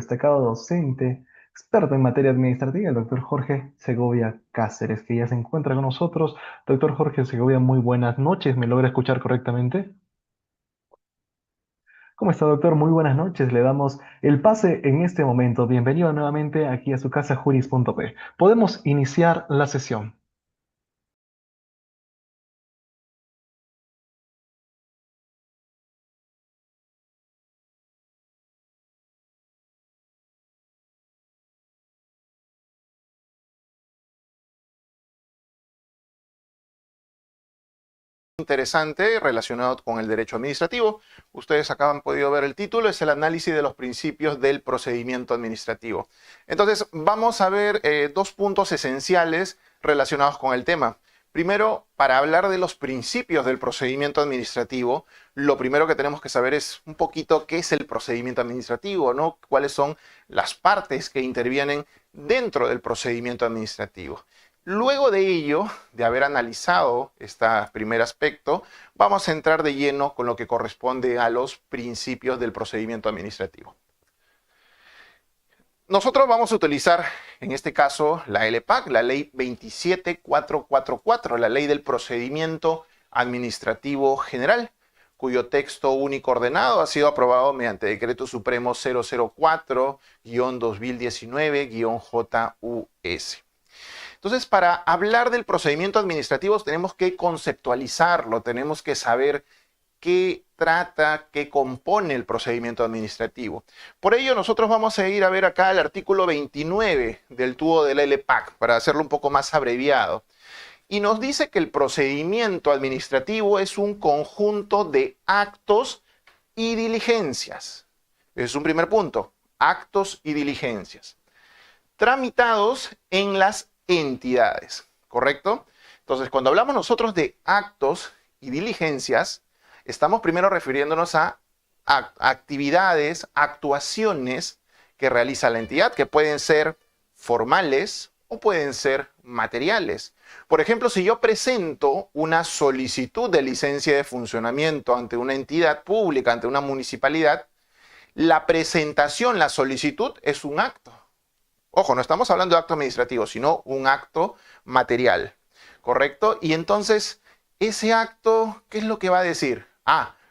destacado docente, experto en materia administrativa, el doctor Jorge Segovia Cáceres, que ya se encuentra con nosotros. Doctor Jorge Segovia, muy buenas noches. ¿Me logra escuchar correctamente? ¿Cómo está, doctor? Muy buenas noches. Le damos el pase en este momento. Bienvenido nuevamente aquí a su casa juris.p. Podemos iniciar la sesión. Interesante relacionado con el derecho administrativo. Ustedes acá han podido ver el título, es el análisis de los principios del procedimiento administrativo. Entonces, vamos a ver dos puntos esenciales relacionados con el tema. Primero, para hablar de los principios del procedimiento administrativo, lo primero que tenemos que saber es un poquito qué es el procedimiento administrativo, ¿no? Cuáles son las partes que intervienen dentro del procedimiento administrativo. Luego de ello, de haber analizado este primer aspecto, vamos a entrar de lleno con lo que corresponde a los principios del procedimiento administrativo. Nosotros vamos a utilizar, en este caso, la LPAC, la Ley 27444, la Ley del Procedimiento Administrativo General, cuyo texto único ordenado ha sido aprobado mediante Decreto Supremo 004-2019-JUS. Entonces, para hablar del procedimiento administrativo tenemos que conceptualizarlo, tenemos que saber qué trata, qué compone el procedimiento administrativo. Por ello, nosotros vamos a ir a ver acá el artículo 29 del TUO de la LPAC, para hacerlo un poco más abreviado. Y nos dice que el procedimiento administrativo es un conjunto de actos y diligencias. Es un primer punto, actos y diligencias, tramitados en las entidades, ¿correcto? Entonces, cuando hablamos nosotros de actos y diligencias, estamos primero refiriéndonos a actividades, actuaciones que realiza la entidad, que pueden ser formales o pueden ser materiales. Por ejemplo, si yo presento una solicitud de licencia de funcionamiento ante una entidad pública, ante una municipalidad, la presentación, la solicitud es un acto. Ojo, no estamos hablando de acto administrativo, sino un acto material, ¿correcto? Y entonces, ese acto, ¿qué es lo que va a decir?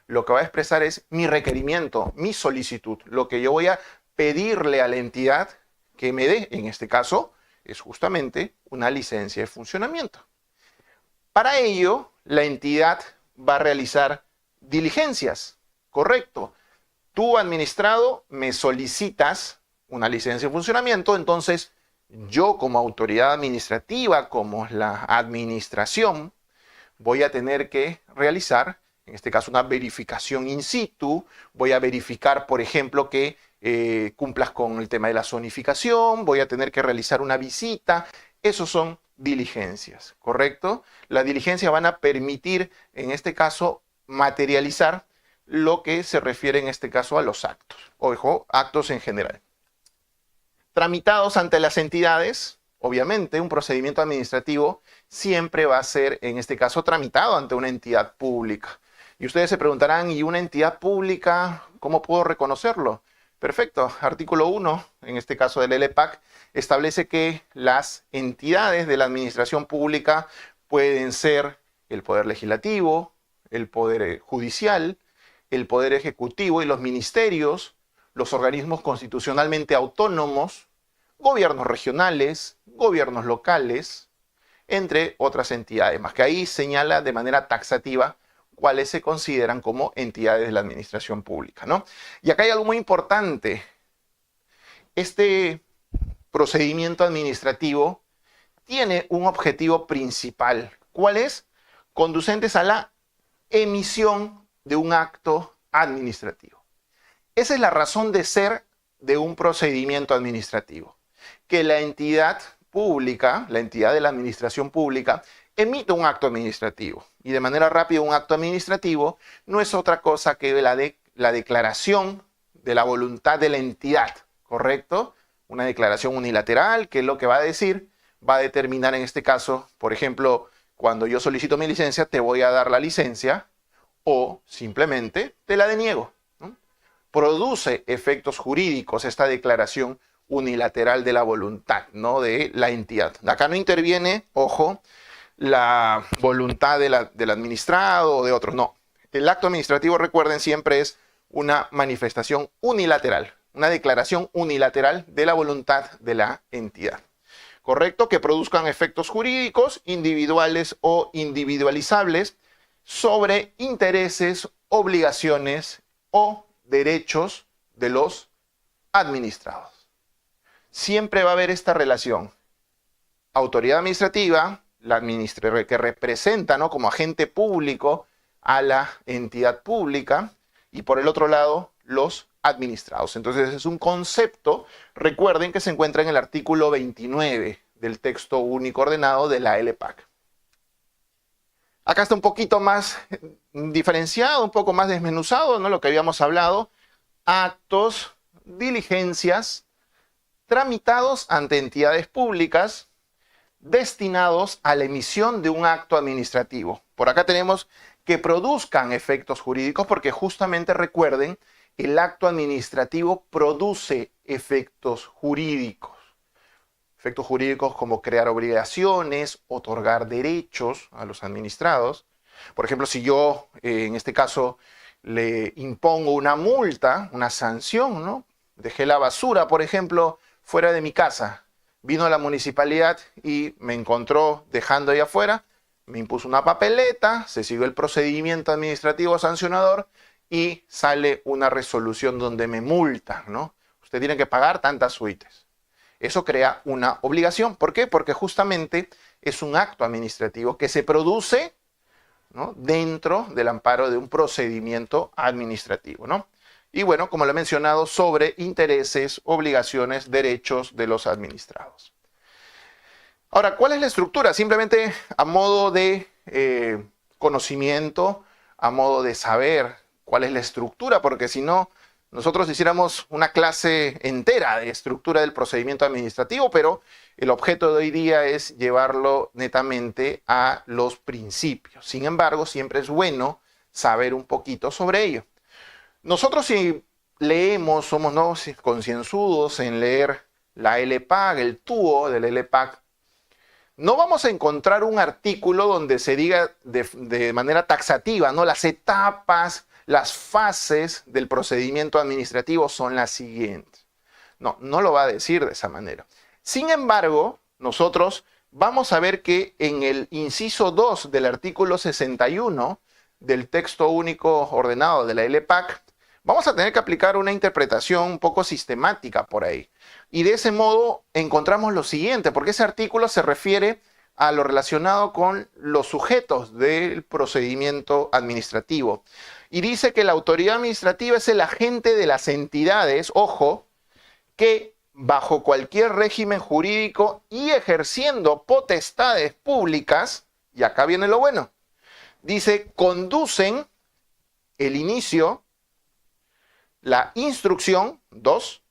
Lo que va a expresar es mi requerimiento, mi solicitud, lo que yo voy a pedirle a la entidad que me dé, en este caso, es justamente una licencia de funcionamiento. Para ello, la entidad va a realizar diligencias, ¿correcto? Tú, administrado, me solicitas una licencia de funcionamiento, entonces yo como autoridad administrativa, como la administración, voy a tener que realizar, en este caso, una verificación in situ, voy a verificar, por ejemplo, que cumplas con el tema de la zonificación, voy a tener que realizar una visita, esos son diligencias, ¿correcto? Las diligencias van a permitir, en este caso, materializar lo que se refiere en este caso a los actos, ojo, actos en general. Tramitados ante las entidades, obviamente un procedimiento administrativo siempre va a ser, en este caso, tramitado ante una entidad pública. Y ustedes se preguntarán, ¿y una entidad pública, cómo puedo reconocerlo? Perfecto, artículo 1, en este caso del LPAC, establece que las entidades de la administración pública pueden ser el Poder Legislativo, el Poder Judicial, el Poder Ejecutivo y los ministerios, los organismos constitucionalmente autónomos, gobiernos regionales, gobiernos locales, entre otras entidades, más que ahí señala de manera taxativa cuáles se consideran como entidades de la administración pública, ¿no? Y acá hay algo muy importante. Este procedimiento administrativo tiene un objetivo principal. ¿Cuál es? Conducentes a la emisión de un acto administrativo. Esa es la razón de ser de un procedimiento administrativo. Que la entidad pública, la entidad de la administración pública, emite un acto administrativo. Y de manera rápida, un acto administrativo no es otra cosa que la declaración de la voluntad de la entidad, ¿correcto? Una declaración unilateral, que es lo que va a decir, va a determinar en este caso, por ejemplo, cuando yo solicito mi licencia, te voy a dar la licencia o simplemente te la deniego, ¿no? produce efectos jurídicos esta declaración unilateral de la voluntad, ¿no?, de la entidad. Acá no interviene, ojo, la voluntad del administrado o de otros, no. El acto administrativo, recuerden, siempre es una manifestación unilateral, una declaración unilateral de la voluntad de la entidad. ¿Correcto? Que produzcan efectos jurídicos individuales o individualizables sobre intereses, obligaciones o derechos de los administrados. Siempre va a haber esta relación. Autoridad administrativa, que representa, ¿no?, como agente público a la entidad pública, y por el otro lado, los administrados. Entonces es un concepto, recuerden, que se encuentra en el artículo 29 del texto único ordenado de la LPAC. Acá está un poquito más diferenciado, un poco más desmenuzado, ¿no?, lo que habíamos hablado. Actos, diligencias, tramitados ante entidades públicas, destinados a la emisión de un acto administrativo. Por acá tenemos que produzcan efectos jurídicos, porque justamente, recuerden, el acto administrativo produce efectos jurídicos. Efectos jurídicos como crear obligaciones, otorgar derechos a los administrados. Por ejemplo, si yo, en este caso, le impongo una multa, una sanción, ¿no? Dejé la basura, por ejemplo, fuera de mi casa. Vino la municipalidad y me encontró dejando ahí afuera, me impuso una papeleta, se siguió el procedimiento administrativo sancionador y sale una resolución donde me multan, ¿no? Usted tiene que pagar tantas suites. Eso crea una obligación. ¿Por qué? Porque justamente es un acto administrativo que se produce, ¿no?, dentro del amparo de un procedimiento administrativo, ¿no? Y bueno, como lo he mencionado, sobre intereses, obligaciones, derechos de los administrados. Ahora, ¿cuál es la estructura? Simplemente a modo de conocimiento, a modo de saber cuál es la estructura, porque si no, nosotros hiciéramos una clase entera de estructura del procedimiento administrativo, pero el objeto de hoy día es llevarlo netamente a los principios. Sin embargo, siempre es bueno saber un poquito sobre ello. Nosotros, si leemos, somos, ¿no?, concienzudos en leer la LPAC, el TUO de la LPAC, no vamos a encontrar un artículo donde se diga de manera taxativa, ¿no?, las etapas, las fases del procedimiento administrativo son las siguientes. No, no lo va a decir de esa manera. Sin embargo, nosotros vamos a ver que en el inciso 2 del artículo 61 del texto único ordenado de la LPAC, vamos a tener que aplicar una interpretación un poco sistemática por ahí. Y de ese modo encontramos lo siguiente, porque ese artículo se refiere a lo relacionado con los sujetos del procedimiento administrativo. Y dice que la autoridad administrativa es el agente de las entidades, ojo, que bajo cualquier régimen jurídico y ejerciendo potestades públicas, y acá viene lo bueno, dice, conducen el inicio, la instrucción, 2,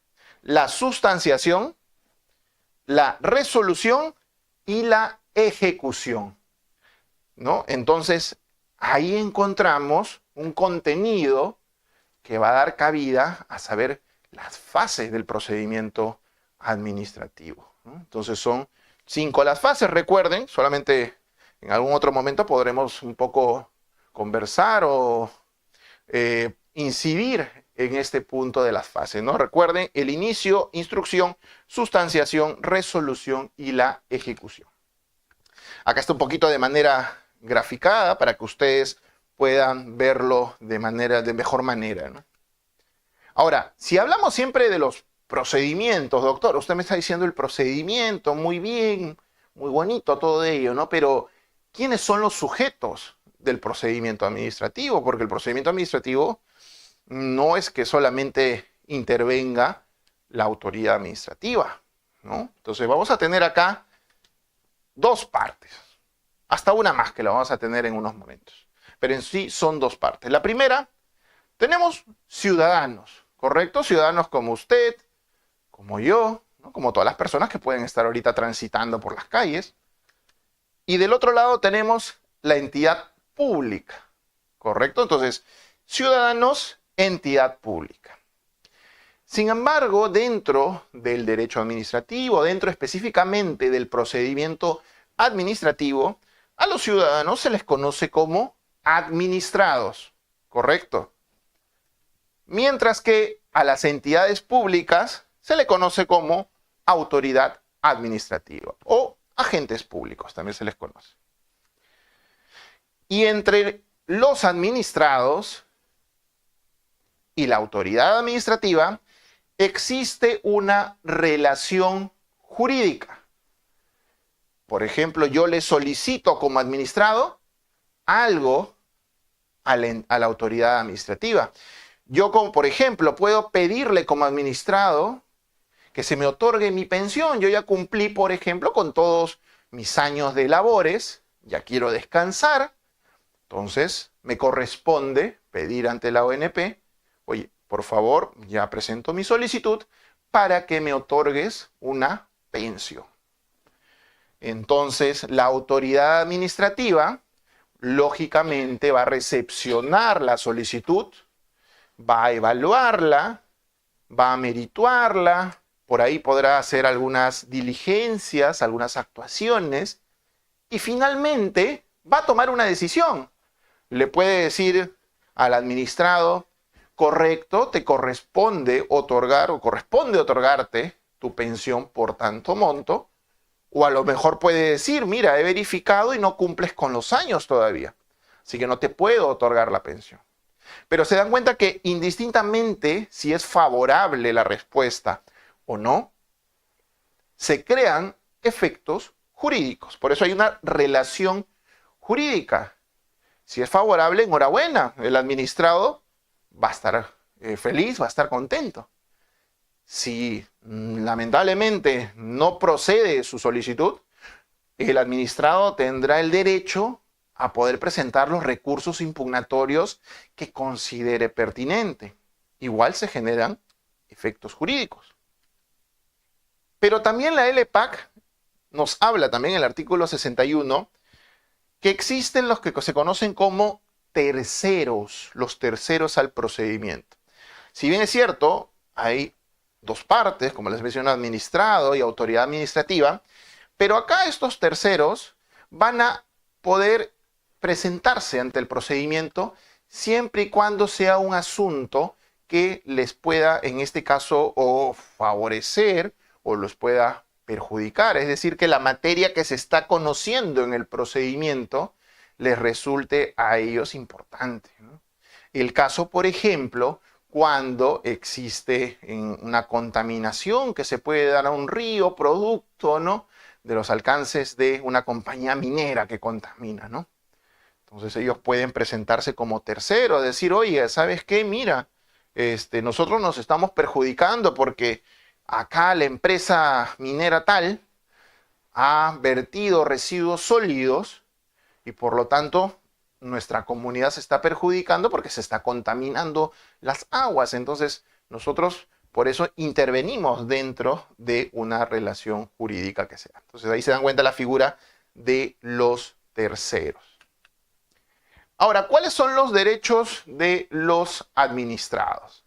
la sustanciación, la resolución y la ejecución, ¿no? Entonces, ahí encontramos un contenido que va a dar cabida a saber las fases del procedimiento administrativo, ¿no? Entonces son 5 las fases, recuerden, solamente en algún otro momento podremos un poco conversar o incidir en este punto de las fases, ¿no? Recuerden, el inicio, instrucción, sustanciación, resolución y la ejecución. Acá está un poquito de manera graficada para que ustedes puedan verlo de mejor manera, ¿no? Ahora, si hablamos siempre de los procedimientos, doctor, usted me está diciendo el procedimiento, muy bien, muy bonito todo ello, ¿no? Pero, ¿quiénes son los sujetos del procedimiento administrativo? Porque el procedimiento administrativo no es que solamente intervenga la autoridad administrativa, ¿no? Entonces vamos a tener acá 2 partes, hasta una más que la vamos a tener en unos momentos, pero en sí son 2 partes. La primera, tenemos ciudadanos, ¿correcto? Ciudadanos como usted, como yo, ¿no?, como todas las personas que pueden estar ahorita transitando por las calles. Y del otro lado tenemos la entidad pública, ¿correcto? Entonces, ciudadanos, entidad pública. Sin embargo, dentro del derecho administrativo, dentro específicamente del procedimiento administrativo, a los ciudadanos se les conoce como administrados, ¿correcto? Mientras que a las entidades públicas se le conoce como autoridad administrativa o agentes públicos, también se les conoce. Y entre los administrados y la autoridad administrativa existe una relación jurídica. Por ejemplo, yo le solicito como administrado algo a la autoridad administrativa. Yo, como por ejemplo, puedo pedirle como administrado que se me otorgue mi pensión. Yo ya cumplí, por ejemplo, con todos mis años de labores, ya quiero descansar, entonces me corresponde pedir ante la ONP, oye, por favor, ya presento mi solicitud para que me otorgues una pensión. Entonces, la autoridad administrativa, lógicamente, va a recepcionar la solicitud, va a evaluarla, va a merituarla, por ahí podrá hacer algunas diligencias, algunas actuaciones, y finalmente va a tomar una decisión. Le puede decir al administrado, correcto, te corresponde otorgar o corresponde otorgarte tu pensión por tanto monto, o a lo mejor puede decir, mira, he verificado y no cumples con los años todavía, así que no te puedo otorgar la pensión. Pero se dan cuenta que indistintamente si es favorable la respuesta o no, se crean efectos jurídicos. Por eso hay una relación jurídica. Si es favorable, enhorabuena, el administrado va a estar feliz, va a estar contento. Si lamentablemente no procede su solicitud, el administrado tendrá el derecho a poder presentar los recursos impugnatorios que considere pertinente. Igual se generan efectos jurídicos. Pero también la LPAC nos habla también en el artículo 61 que existen los que se conocen como terceros, los terceros al procedimiento. Si bien es cierto, hay dos partes, como les mencioné, administrado y autoridad administrativa, pero acá estos terceros van a poder presentarse ante el procedimiento siempre y cuando sea un asunto que les pueda, en este caso, o favorecer o los pueda perjudicar. Es decir, que la materia que se está conociendo en el procedimiento les resulte a ellos importante, ¿no? El caso, por ejemplo, cuando existe una contaminación que se puede dar a un río, producto, ¿no?, de los alcances de una compañía minera que contamina, ¿no? Entonces ellos pueden presentarse como terceros, decir, oye, ¿sabes qué? Mira, nosotros nos estamos perjudicando porque acá la empresa minera tal ha vertido residuos sólidos y por lo tanto nuestra comunidad se está perjudicando porque se está contaminando las aguas. Entonces nosotros por eso intervenimos dentro de una relación jurídica que sea. Entonces ahí se dan cuenta la figura de los terceros. Ahora, ¿cuáles son los derechos de los administrados?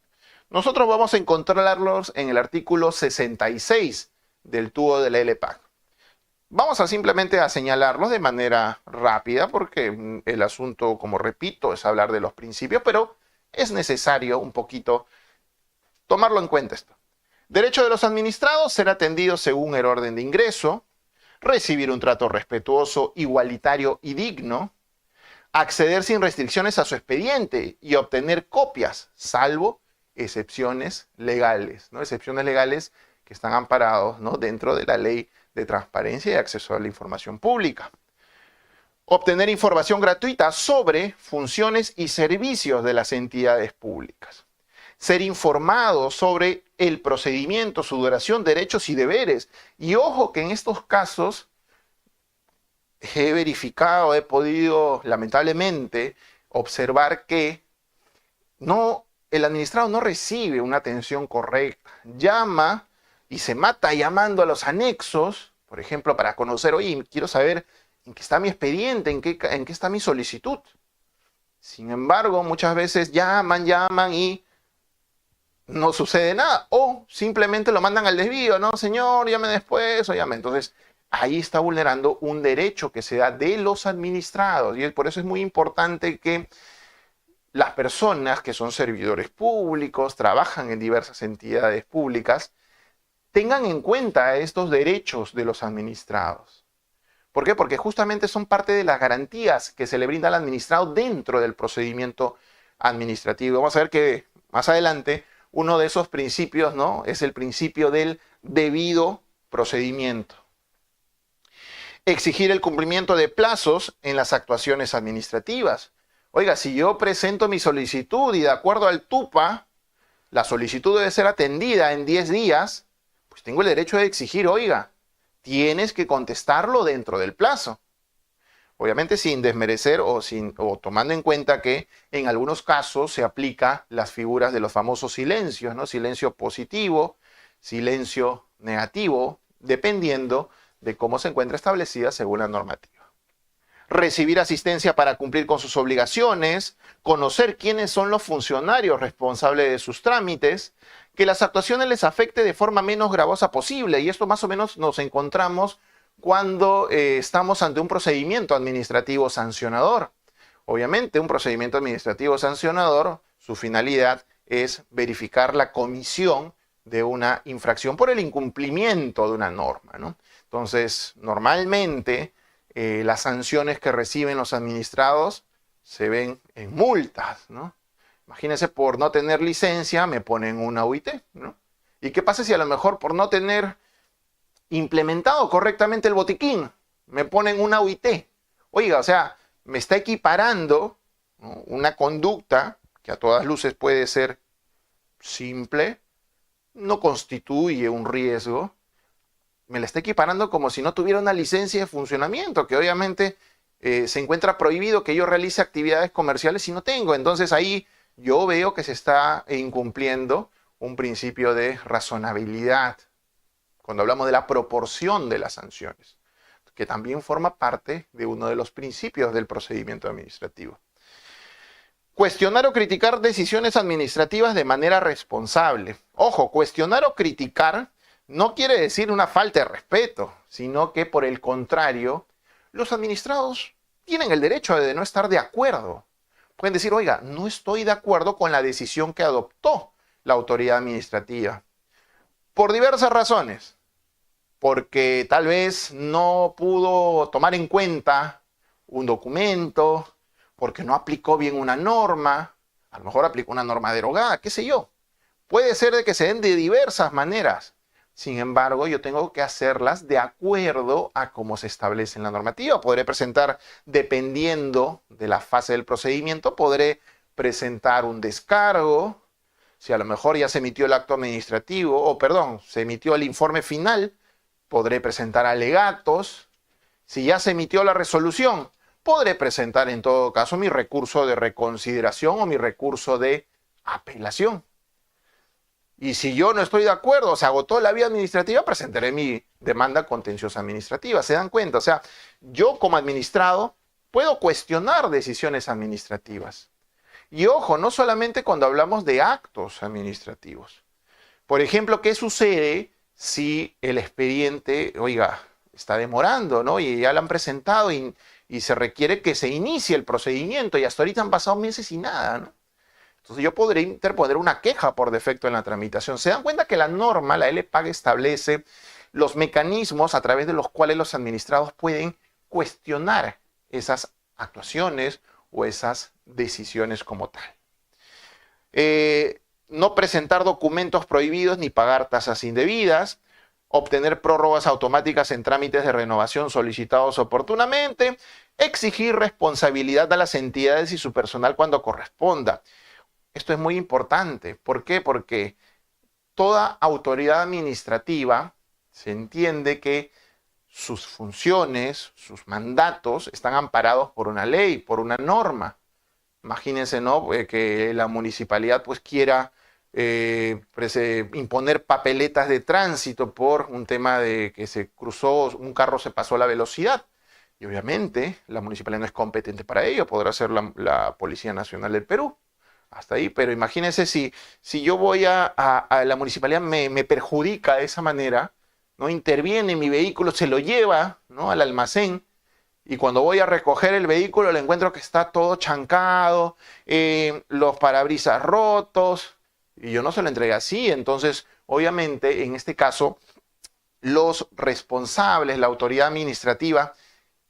Nosotros vamos a encontrarlos en el artículo 66 del TUO de la LPAC. Vamos a simplemente a señalarlos de manera rápida porque el asunto, como repito, es hablar de los principios, pero es necesario un poquito tomarlo en cuenta esto. Derecho de los administrados: ser atendidos según el orden de ingreso, recibir un trato respetuoso, igualitario y digno, acceder sin restricciones a su expediente y obtener copias, salvo excepciones legales, ¿no? Excepciones legales que están amparados, ¿no?, dentro de la ley de transparencia y acceso a la información pública. Obtener información gratuita sobre funciones y servicios de las entidades públicas. Ser informado sobre el procedimiento, su duración, derechos y deberes. Y ojo que en estos casos he verificado, he podido lamentablemente observar que el administrado no recibe una atención correcta. Llama y se mata llamando a los anexos, por ejemplo, para conocer, oye, quiero saber en qué está mi expediente, en qué está mi solicitud. Sin embargo, muchas veces llaman y no sucede nada. O simplemente lo mandan al desvío, no, señor, llame después o llame. Entonces, ahí está vulnerando un derecho que se da de los administrados. Y por eso es muy importante que las personas que son servidores públicos, trabajan en diversas entidades públicas, tengan en cuenta estos derechos de los administrados. ¿Por qué? Porque justamente son parte de las garantías que se le brinda al administrado dentro del procedimiento administrativo. Vamos a ver que más adelante uno de esos principios, ¿no?, es el principio del debido procedimiento. Exigir el cumplimiento de plazos en las actuaciones administrativas. Oiga, si yo presento mi solicitud y de acuerdo al TUPA, la solicitud debe ser atendida en 10 días, pues tengo el derecho de exigir, oiga, tienes que contestarlo dentro del plazo. Obviamente sin desmerecer o tomando en cuenta que en algunos casos se aplica las figuras de los famosos silencios, ¿no? Silencio positivo, silencio negativo, dependiendo de cómo se encuentra establecida según la normativa. Recibir asistencia para cumplir con sus obligaciones, conocer quiénes son los funcionarios responsables de sus trámites, que las actuaciones les afecte de forma menos gravosa posible. Y esto más o menos nos encontramos cuando estamos ante un procedimiento administrativo sancionador. Obviamente, un procedimiento administrativo sancionador, su finalidad es verificar la comisión de una infracción por el incumplimiento de una norma, ¿no? Entonces, normalmente las sanciones que reciben los administrados se ven en multas, ¿no? Imagínense, por no tener licencia me ponen una UIT, ¿no? ¿Y qué pasa si a lo mejor por no tener implementado correctamente el botiquín me ponen una UIT? Oiga, o sea, me está equiparando, ¿no?, una conducta que a todas luces puede ser simple, no constituye un riesgo, me la está equiparando como si no tuviera una licencia de funcionamiento, que obviamente se encuentra prohibido que yo realice actividades comerciales si no tengo. Entonces ahí yo veo que se está incumpliendo un principio de razonabilidad cuando hablamos de la proporción de las sanciones, que también forma parte de uno de los principios del procedimiento administrativo. Cuestionar o criticar decisiones administrativas de manera responsable. Ojo, cuestionar o criticar no quiere decir una falta de respeto, sino que por el contrario, los administrados tienen el derecho de no estar de acuerdo. Pueden decir, oiga, no estoy de acuerdo con la decisión que adoptó la autoridad administrativa. Por diversas razones. Porque tal vez no pudo tomar en cuenta un documento, porque no aplicó bien una norma, a lo mejor aplicó una norma derogada, qué sé yo. Puede ser de que se den de diversas maneras. Sin embargo, yo tengo que hacerlas de acuerdo a cómo se establece en la normativa. Podré presentar, dependiendo de la fase del procedimiento, podré presentar un descargo. Si a lo mejor ya se emitió el acto administrativo, o perdón, se emitió el informe final, podré presentar alegatos. Si ya se emitió la resolución, podré presentar en todo caso mi recurso de reconsideración o mi recurso de apelación. Y si yo no estoy de acuerdo, se agotó la vía administrativa, presentaré mi demanda contenciosa administrativa. ¿Se dan cuenta? O sea, yo como administrado puedo cuestionar decisiones administrativas. Y ojo, no solamente cuando hablamos de actos administrativos. Por ejemplo, ¿qué sucede si el expediente, oiga, está demorando, ¿no? Y ya lo han presentado y se requiere que se inicie el procedimiento y hasta ahorita han pasado meses y nada, ¿no? Entonces yo podré interponer una queja por defecto en la tramitación. Se dan cuenta que la norma, la LPAG, establece los mecanismos a través de los cuales los administrados pueden cuestionar esas actuaciones o esas decisiones como tal. No presentar documentos prohibidos ni pagar tasas indebidas, obtener prórrogas automáticas en trámites de renovación solicitados oportunamente, exigir responsabilidad a las entidades y su personal cuando corresponda. Esto es muy importante. ¿Por qué? Porque toda autoridad administrativa se entiende que sus funciones, sus mandatos están amparados por una ley, por una norma. Imagínense, ¿no?, que la municipalidad pues quiera imponer papeletas de tránsito por un tema de que se cruzó, un carro se pasó la velocidad. Y obviamente la municipalidad no es competente para ello, podrá ser la Policía Nacional del Perú. hasta ahí, pero imagínense si yo voy a la municipalidad me perjudica de esa manera, ¿no? Interviene en mi vehículo, se lo lleva, ¿no? Al almacén, y cuando voy a recoger el vehículo le encuentro que está todo chancado, los parabrisas rotos, y yo no se lo entregué así. Entonces, obviamente, en este caso, los responsables, la autoridad administrativa,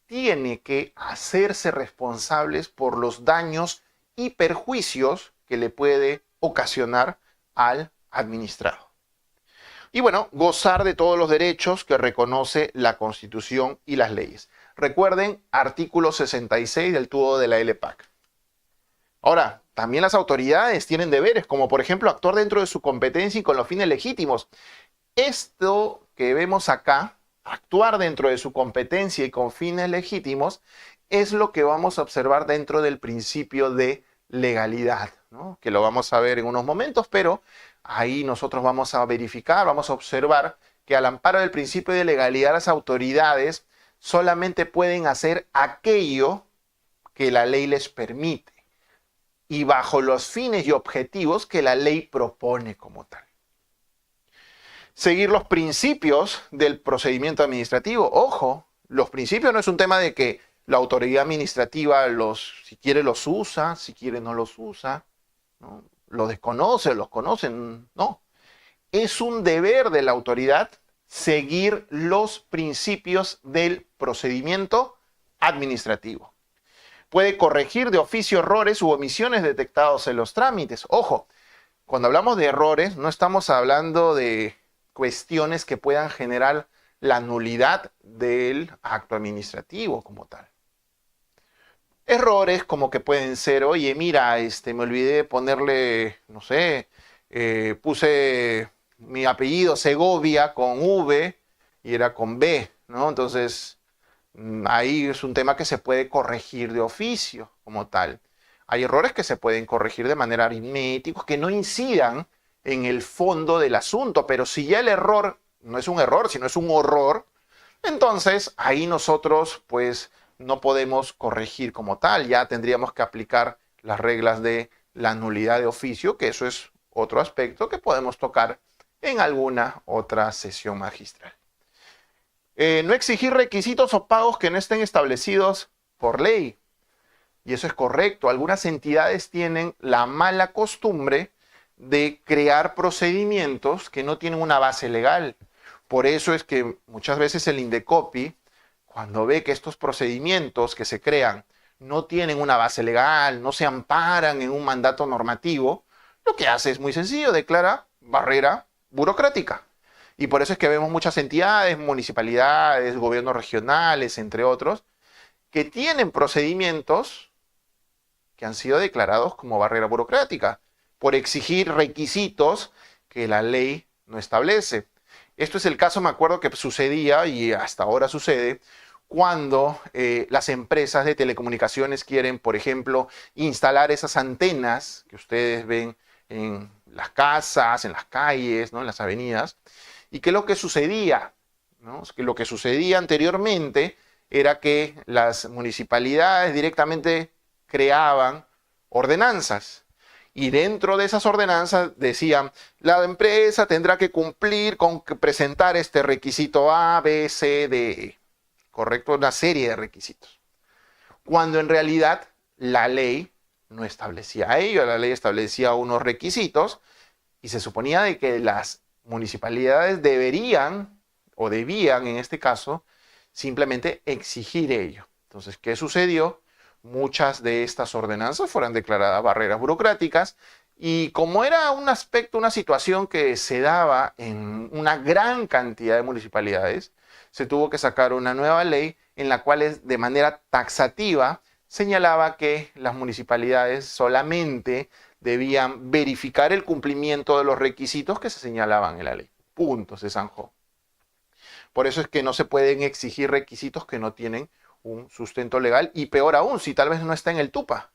tiene que hacerse responsables por los daños y perjuicios que le puede ocasionar al administrado. Y bueno, gozar de todos los derechos que reconoce la Constitución y las leyes. Recuerden, artículo 66 del tubo de la LPAC. Ahora, también las autoridades tienen deberes, como por ejemplo actuar dentro de su competencia y con los fines legítimos. Esto que vemos acá, actuar dentro de su competencia y con fines legítimos, es lo que vamos a observar dentro del principio de legalidad, ¿no? Que lo vamos a ver en unos momentos, pero ahí nosotros vamos a verificar, vamos a observar que al amparo del principio de legalidad las autoridades solamente pueden hacer aquello que la ley les permite y bajo los fines y objetivos que la ley propone como tal. Seguir los principios del procedimiento administrativo. Ojo, los principios no es un tema de que la autoridad administrativa si quiere los usa, si quiere no los usa, ¿no? Los desconoce, los conocen, no. Es un deber de la autoridad seguir los principios del procedimiento administrativo. Puede corregir de oficio errores u omisiones detectados en los trámites. Ojo, cuando hablamos de errores, no estamos hablando de cuestiones que puedan generar la nulidad del acto administrativo como tal. Errores como que pueden ser, oye, mira, me olvidé de ponerle, no sé, puse mi apellido Segovia con V y era con B, ¿no? Entonces, ahí es un tema que se puede corregir de oficio como tal. Hay errores que se pueden corregir de manera aritmética, que no incidan en el fondo del asunto, pero si ya el error no es un error, sino es un horror, entonces ahí nosotros pues no podemos corregir como tal, ya tendríamos que aplicar las reglas de la nulidad de oficio, que eso es otro aspecto que podemos tocar en alguna otra sesión magistral. No exigir requisitos o pagos que no estén establecidos por ley. Y eso es correcto. Algunas entidades tienen la mala costumbre de crear procedimientos que no tienen una base legal. Por eso es que muchas veces el Indecopi, cuando ve que estos procedimientos que se crean no tienen una base legal, no se amparan en un mandato normativo, lo que hace es muy sencillo, declara barrera burocrática. Y por eso es que vemos muchas entidades, municipalidades, gobiernos regionales, entre otros, que tienen procedimientos que han sido declarados como barrera burocrática por exigir requisitos que la ley no establece. Esto es el caso, me acuerdo que sucedía y hasta ahora sucede, cuando las empresas de telecomunicaciones quieren, por ejemplo, instalar esas antenas que ustedes ven en las casas, en las calles, ¿no? En las avenidas. ¿Y qué es lo que sucedía? ¿No? Que lo que sucedía anteriormente era que las municipalidades directamente creaban ordenanzas. Y dentro de esas ordenanzas decían, la empresa tendrá que cumplir con presentar este requisito A, B, C, D, E. ¿Correcto? Una serie de requisitos. Cuando en realidad la ley no establecía ello, la ley establecía unos requisitos y se suponía de que las municipalidades deberían, o debían en este caso, simplemente exigir ello. Entonces, ¿qué sucedió? Muchas de estas ordenanzas fueron declaradas barreras burocráticas y como era un aspecto, una situación que se daba en una gran cantidad de municipalidades, se tuvo que sacar una nueva ley en la cual de manera taxativa señalaba que las municipalidades solamente debían verificar el cumplimiento de los requisitos que se señalaban en la ley. Punto, se zanjó. Por eso es que no se pueden exigir requisitos que no tienen un sustento legal y peor aún, si tal vez no está en el TUPA,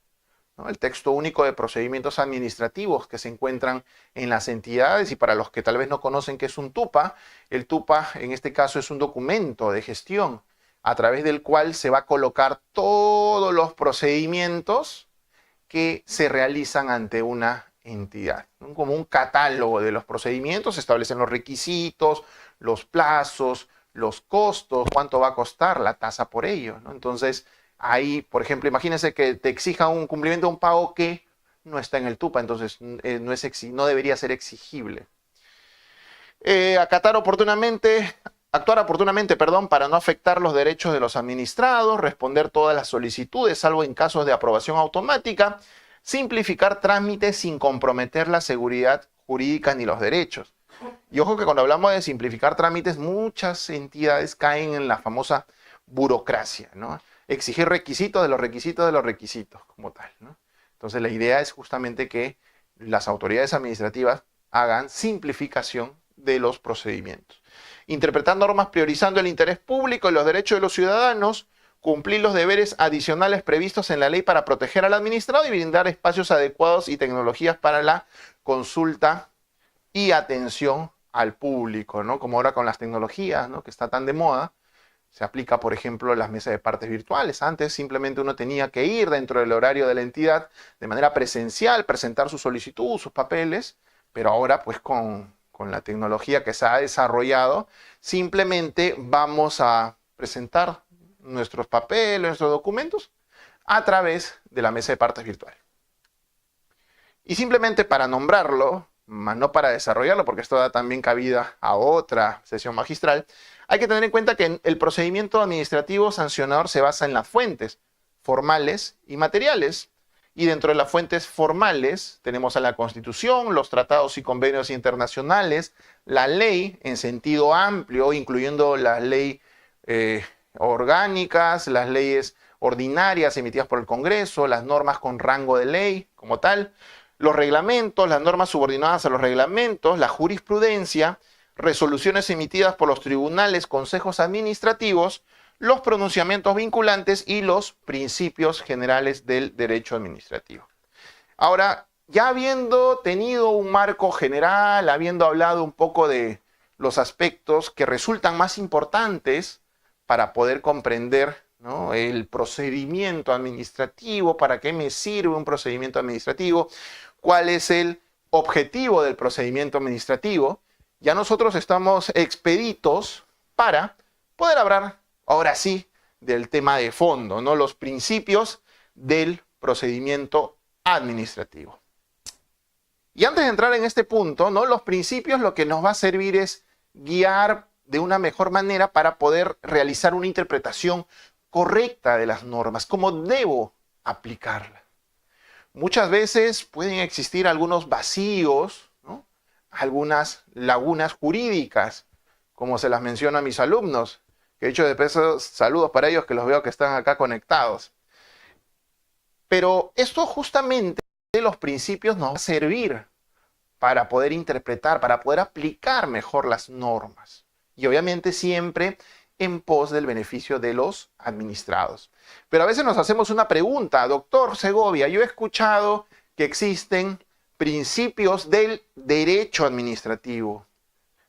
¿no? El texto único de procedimientos administrativos que se encuentran en las entidades y para los que tal vez no conocen qué es un TUPA, el TUPA en este caso es un documento de gestión a través del cual se va a colocar todos los procedimientos que se realizan ante una entidad, ¿no? Como un catálogo de los procedimientos, se establecen los requisitos, los plazos, los costos, cuánto va a costar la tasa por ello, ¿no? Entonces, ahí, por ejemplo, imagínense que te exija un cumplimiento de un pago que no está en el TUPA, entonces no debería ser exigible. Actuar oportunamente, perdón, para no afectar los derechos de los administrados, responder todas las solicitudes, salvo en casos de aprobación automática, simplificar trámites sin comprometer la seguridad jurídica ni los derechos. Y ojo que cuando hablamos de simplificar trámites, muchas entidades caen en la famosa burocracia, ¿no? Exigir requisitos de los requisitos de los requisitos, como tal, ¿no? Entonces la idea es justamente que las autoridades administrativas hagan simplificación de los procedimientos. Interpretar normas priorizando el interés público y los derechos de los ciudadanos, cumplir los deberes adicionales previstos en la ley para proteger al administrado y brindar espacios adecuados y tecnologías para la consulta y atención al público, ¿no? Como ahora con las tecnologías, ¿no? Que está tan de moda, se aplica, por ejemplo, las mesas de partes virtuales. Antes simplemente uno tenía que ir dentro del horario de la entidad de manera presencial, presentar su solicitud, sus papeles, pero ahora pues con la tecnología que se ha desarrollado, simplemente vamos a presentar nuestros papeles, nuestros documentos a través de la mesa de partes virtual. Y simplemente para nombrarlo, más no para desarrollarlo, porque esto da también cabida a otra sesión magistral, hay que tener en cuenta que el procedimiento administrativo sancionador se basa en las fuentes formales y materiales. Y dentro de las fuentes formales tenemos a la Constitución, los tratados y convenios internacionales, la ley en sentido amplio, incluyendo las leyes orgánicas, las leyes ordinarias emitidas por el Congreso, las normas con rango de ley como tal, los reglamentos, las normas subordinadas a los reglamentos, la jurisprudencia, resoluciones emitidas por los tribunales, consejos administrativos, los pronunciamientos vinculantes y los principios generales del derecho administrativo. Ahora, ya habiendo tenido un marco general, habiendo hablado un poco de los aspectos que resultan más importantes para poder comprender, ¿no?, el procedimiento administrativo, para qué me sirve un procedimiento administrativo, cuál es el objetivo del procedimiento administrativo, ya nosotros estamos expeditos para poder hablar ahora sí del tema de fondo, ¿no? Los principios del procedimiento administrativo. Y antes de entrar en este punto, ¿no?, los principios lo que nos va a servir es guiar de una mejor manera para poder realizar una interpretación correcta de las normas, cómo debo aplicarlas. Muchas veces pueden existir algunos vacíos, ¿no?, algunas lagunas jurídicas, como se las menciono a mis alumnos, que dicho de paso, saludos para ellos que los veo que están acá conectados. Pero esto justamente de los principios nos va a servir para poder interpretar, para poder aplicar mejor las normas. Y obviamente siempre en pos del beneficio de los administrados. Pero a veces nos hacemos una pregunta, doctor Segovia, yo he escuchado que existen principios del derecho administrativo.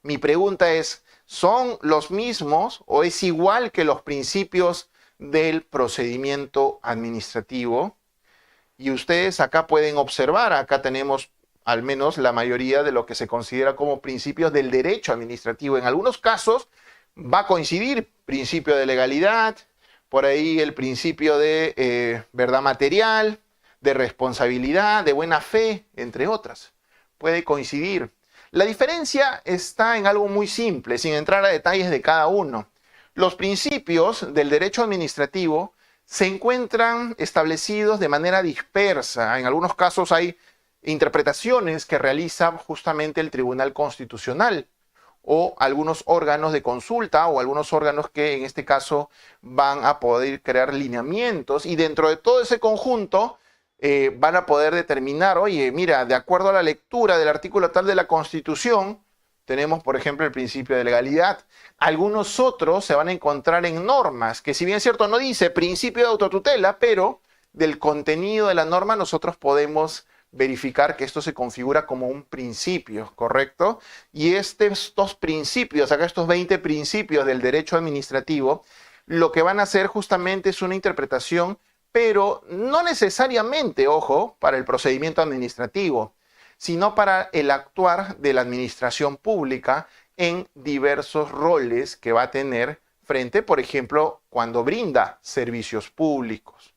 Mi pregunta es, ¿son los mismos o es igual que los principios del procedimiento administrativo? Y ustedes acá pueden observar, acá tenemos al menos la mayoría de lo que se considera como principios del derecho administrativo. En algunos casos va a coincidir principio de legalidad, por ahí el principio de verdad material, de responsabilidad, de buena fe, entre otras. Puede coincidir. La diferencia está en algo muy simple, sin entrar a detalles de cada uno. Los principios del derecho administrativo se encuentran establecidos de manera dispersa. En algunos casos hay interpretaciones que realiza justamente el Tribunal Constitucional o algunos órganos de consulta o algunos órganos que en este caso van a poder crear lineamientos y dentro de todo ese conjunto van a poder determinar, oye, mira, de acuerdo a la lectura del artículo tal de la Constitución, tenemos, por ejemplo, el principio de legalidad. Algunos otros se van a encontrar en normas, que si bien es cierto no dice principio de autotutela, pero del contenido de la norma nosotros podemos verificar que esto se configura como un principio, ¿correcto? Y estos principios, acá estos 20 principios del derecho administrativo, lo que van a hacer justamente es una interpretación pero no necesariamente, ojo, para el procedimiento administrativo, sino para el actuar de la administración pública en diversos roles que va a tener frente, por ejemplo, cuando brinda servicios públicos.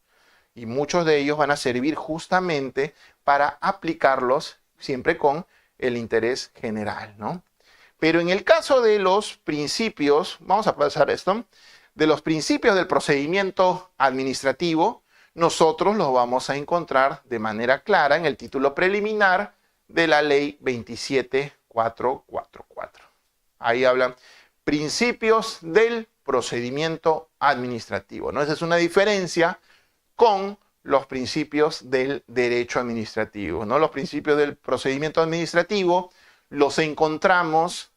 Y muchos de ellos van a servir justamente para aplicarlos siempre con el interés general, ¿no? Pero en el caso de los principios, vamos a pasar esto, de los principios del procedimiento administrativo, nosotros los vamos a encontrar de manera clara en el título preliminar de la ley 27444. Ahí hablan principios del procedimiento administrativo, ¿no? Esa es una diferencia con los principios del derecho administrativo, ¿no? Los principios del procedimiento administrativo los encontramos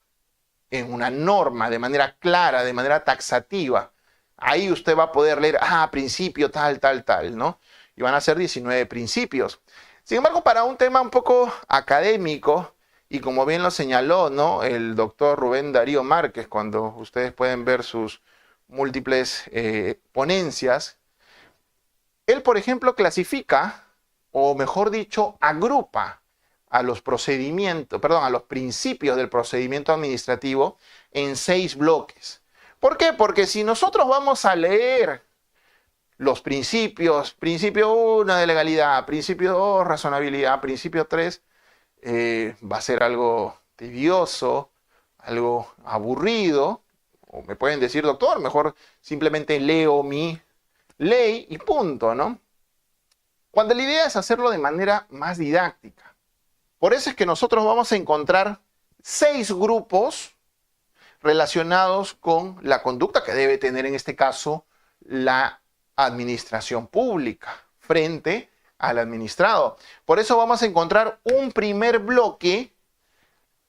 en una norma de manera clara, de manera taxativa. Ahí usted va a poder leer, principio tal, tal, tal, ¿no? Y van a ser 19 principios. Sin embargo, para un tema un poco académico, y como bien lo señaló, ¿no?, el doctor Rubén Darío Márquez, cuando ustedes pueden ver sus múltiples ponencias, él, por ejemplo, clasifica, o mejor dicho, agrupa a los a los principios del procedimiento administrativo en 6 bloques. ¿Por qué? Porque si nosotros vamos a leer los principios, principio 1 de legalidad, principio 2 razonabilidad, principio 3, va a ser algo tedioso, algo aburrido, o me pueden decir, doctor, mejor simplemente leo mi ley y punto, ¿no? Cuando la idea es hacerlo de manera más didáctica. Por eso es que nosotros vamos a encontrar 6 grupos relacionados con la conducta que debe tener en este caso la administración pública frente al administrado. Por eso vamos a encontrar un primer bloque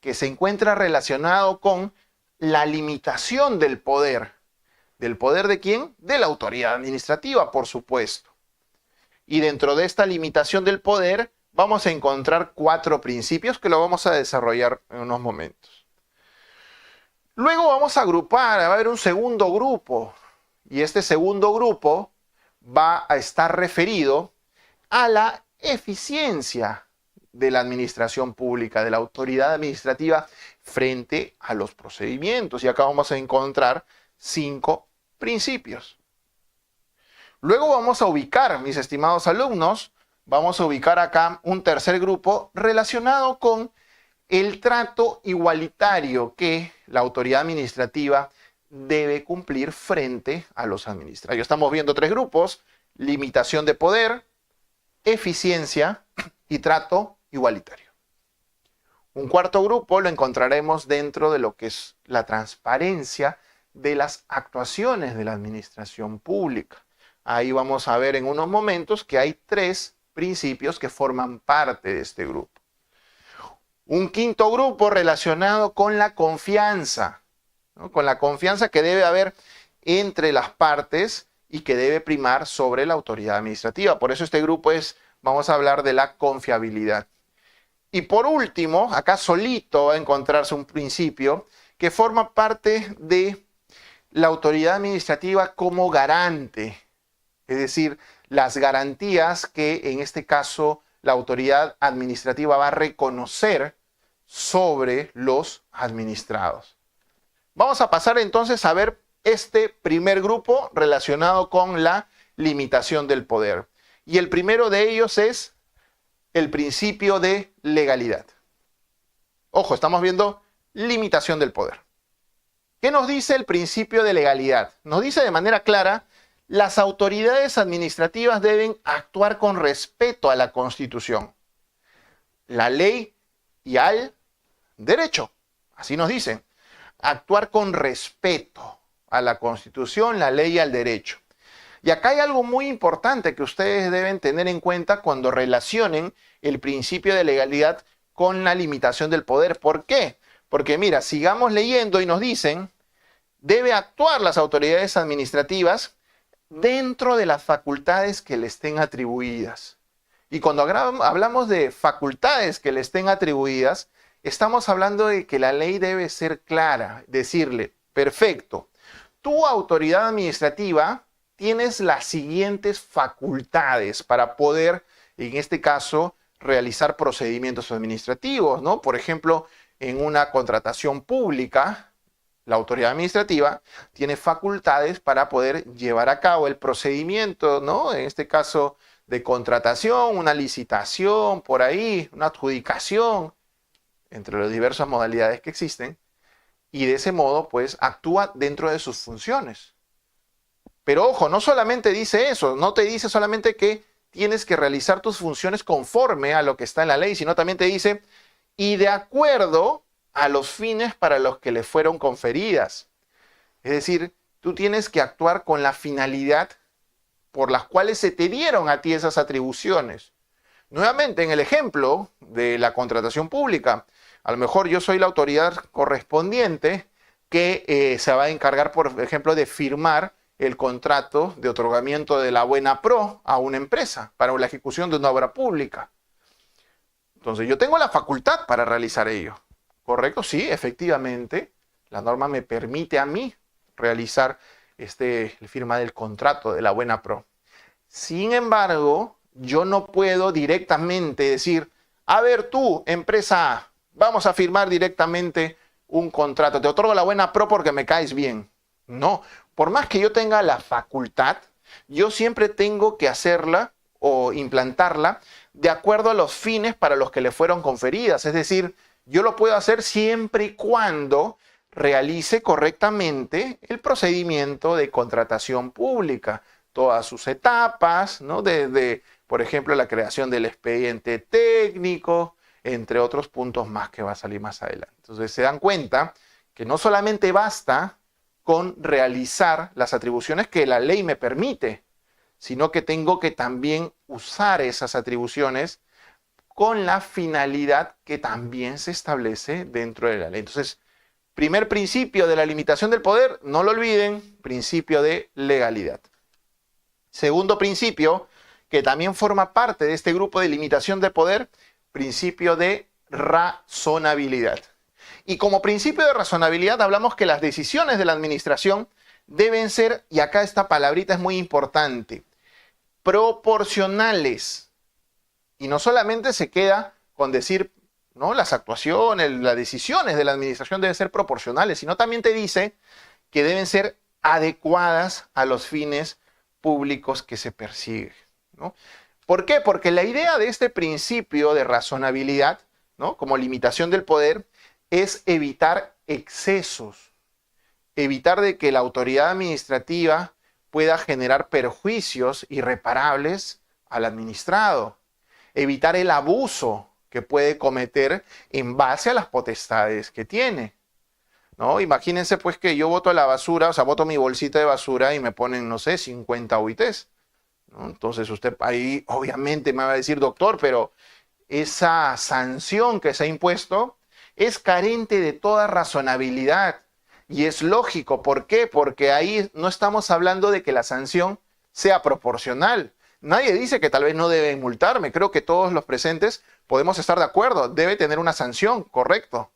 que se encuentra relacionado con la limitación del poder. ¿Del poder de quién? De la autoridad administrativa, por supuesto. Y dentro de esta limitación del poder vamos a encontrar 4 principios que lo vamos a desarrollar en unos momentos. Luego vamos a agrupar, va a haber un segundo grupo, y este segundo grupo va a estar referido a la eficiencia de la administración pública, de la autoridad administrativa frente a los procedimientos. Y acá vamos a encontrar 5 principios. Luego vamos a ubicar, mis estimados alumnos, vamos a ubicar acá un tercer grupo relacionado con el trato igualitario que la autoridad administrativa debe cumplir frente a los administrados. Estamos viendo 3 grupos: limitación de poder, eficiencia y trato igualitario. Un cuarto grupo lo encontraremos dentro de lo que es la transparencia de las actuaciones de la administración pública. Ahí vamos a ver en unos momentos que hay 3 principios que forman parte de este grupo. Un quinto grupo relacionado con la confianza, ¿no? Con la confianza que debe haber entre las partes y que debe primar sobre la autoridad administrativa. Por eso este grupo vamos a hablar de la confiabilidad. Y por último, acá solito va a encontrarse un principio que forma parte de la autoridad administrativa como garante, es decir, las garantías que en este caso la autoridad administrativa va a reconocer sobre los administrados. Vamos a pasar entonces a ver este primer grupo relacionado con la limitación del poder. Y el primero de ellos es el principio de legalidad. Ojo, estamos viendo limitación del poder. ¿Qué nos dice el principio de legalidad? Nos dice de manera clara: las autoridades administrativas deben actuar con respeto a la Constitución, la ley y al derecho. Así nos dice. Actuar con respeto a la Constitución, la ley y al derecho. Y acá hay algo muy importante que ustedes deben tener en cuenta cuando relacionen el principio de legalidad con la limitación del poder. ¿Por qué? Porque mira, sigamos leyendo y nos dicen: debe actuar las autoridades administrativas dentro de las facultades que le estén atribuidas. Y cuando hablamos de facultades que le estén atribuidas, estamos hablando de que la ley debe ser clara, decirle: perfecto, tu autoridad administrativa tienes las siguientes facultades para poder, en este caso, realizar procedimientos administrativos, ¿no? Por ejemplo, en una contratación pública, la autoridad administrativa tiene facultades para poder llevar a cabo el procedimiento, ¿no? En este caso de contratación, una licitación, por ahí, una adjudicación, entre las diversas modalidades que existen, y de ese modo, pues, actúa dentro de sus funciones. Pero ojo, no solamente dice eso, no te dice solamente que tienes que realizar tus funciones conforme a lo que está en la ley, sino también te dice, y de acuerdo a los fines para los que le fueron conferidas. Es decir, tú tienes que actuar con la finalidad por las cuales se te dieron a ti esas atribuciones. Nuevamente, en el ejemplo de la contratación pública, a lo mejor yo soy la autoridad correspondiente que se va a encargar, por ejemplo, de firmar el contrato de otorgamiento de la buena pro a una empresa para la ejecución de una obra pública. Entonces, yo tengo la facultad para realizar ello. ¿Correcto? Sí, efectivamente, la norma me permite a mí realizar la firma del contrato de la buena pro. Sin embargo, yo no puedo directamente decir, a ver tú, empresa A, vamos a firmar directamente un contrato, te otorgo la buena pro porque me caes bien. No, por más que yo tenga la facultad, yo siempre tengo que hacerla o implantarla de acuerdo a los fines para los que le fueron conferidas. Es decir, yo lo puedo hacer siempre y cuando realice correctamente el procedimiento de contratación pública, todas sus etapas, ¿no? Desde, por ejemplo, la creación del expediente técnico, entre otros puntos más que va a salir más adelante. Entonces se dan cuenta que no solamente basta con realizar las atribuciones que la ley me permite, sino que tengo que también usar esas atribuciones con la finalidad que también se establece dentro de la ley. Entonces, primer principio de la limitación del poder, no lo olviden, principio de legalidad. Segundo principio, que también forma parte de este grupo de limitación de poder, principio de razonabilidad. Y como principio de razonabilidad hablamos que las decisiones de la administración deben ser, y acá esta palabrita es muy importante, proporcionales. Y no solamente se queda con decir, ¿no? Las actuaciones, las decisiones de la administración deben ser proporcionales, sino también te dice que deben ser adecuadas a los fines públicos que se persiguen, ¿no? ¿Por qué? Porque la idea de este principio de razonabilidad, ¿no? Como limitación del poder, es evitar excesos, evitar de que la autoridad administrativa pueda generar perjuicios irreparables al administrado, evitar el abuso que puede cometer en base a las potestades que tiene, ¿no? Imagínense pues que yo boto la basura, o sea, boto mi bolsita de basura y me ponen, no sé, 50 UITs, ¿no? Entonces usted ahí obviamente me va a decir, doctor, pero esa sanción que se ha impuesto es carente de toda razonabilidad. Y es lógico, ¿por qué? Porque ahí no estamos hablando de que la sanción sea proporcional. Nadie dice que tal vez no deben multarme. Creo que todos los presentes podemos estar de acuerdo. Debe tener una sanción, correcto.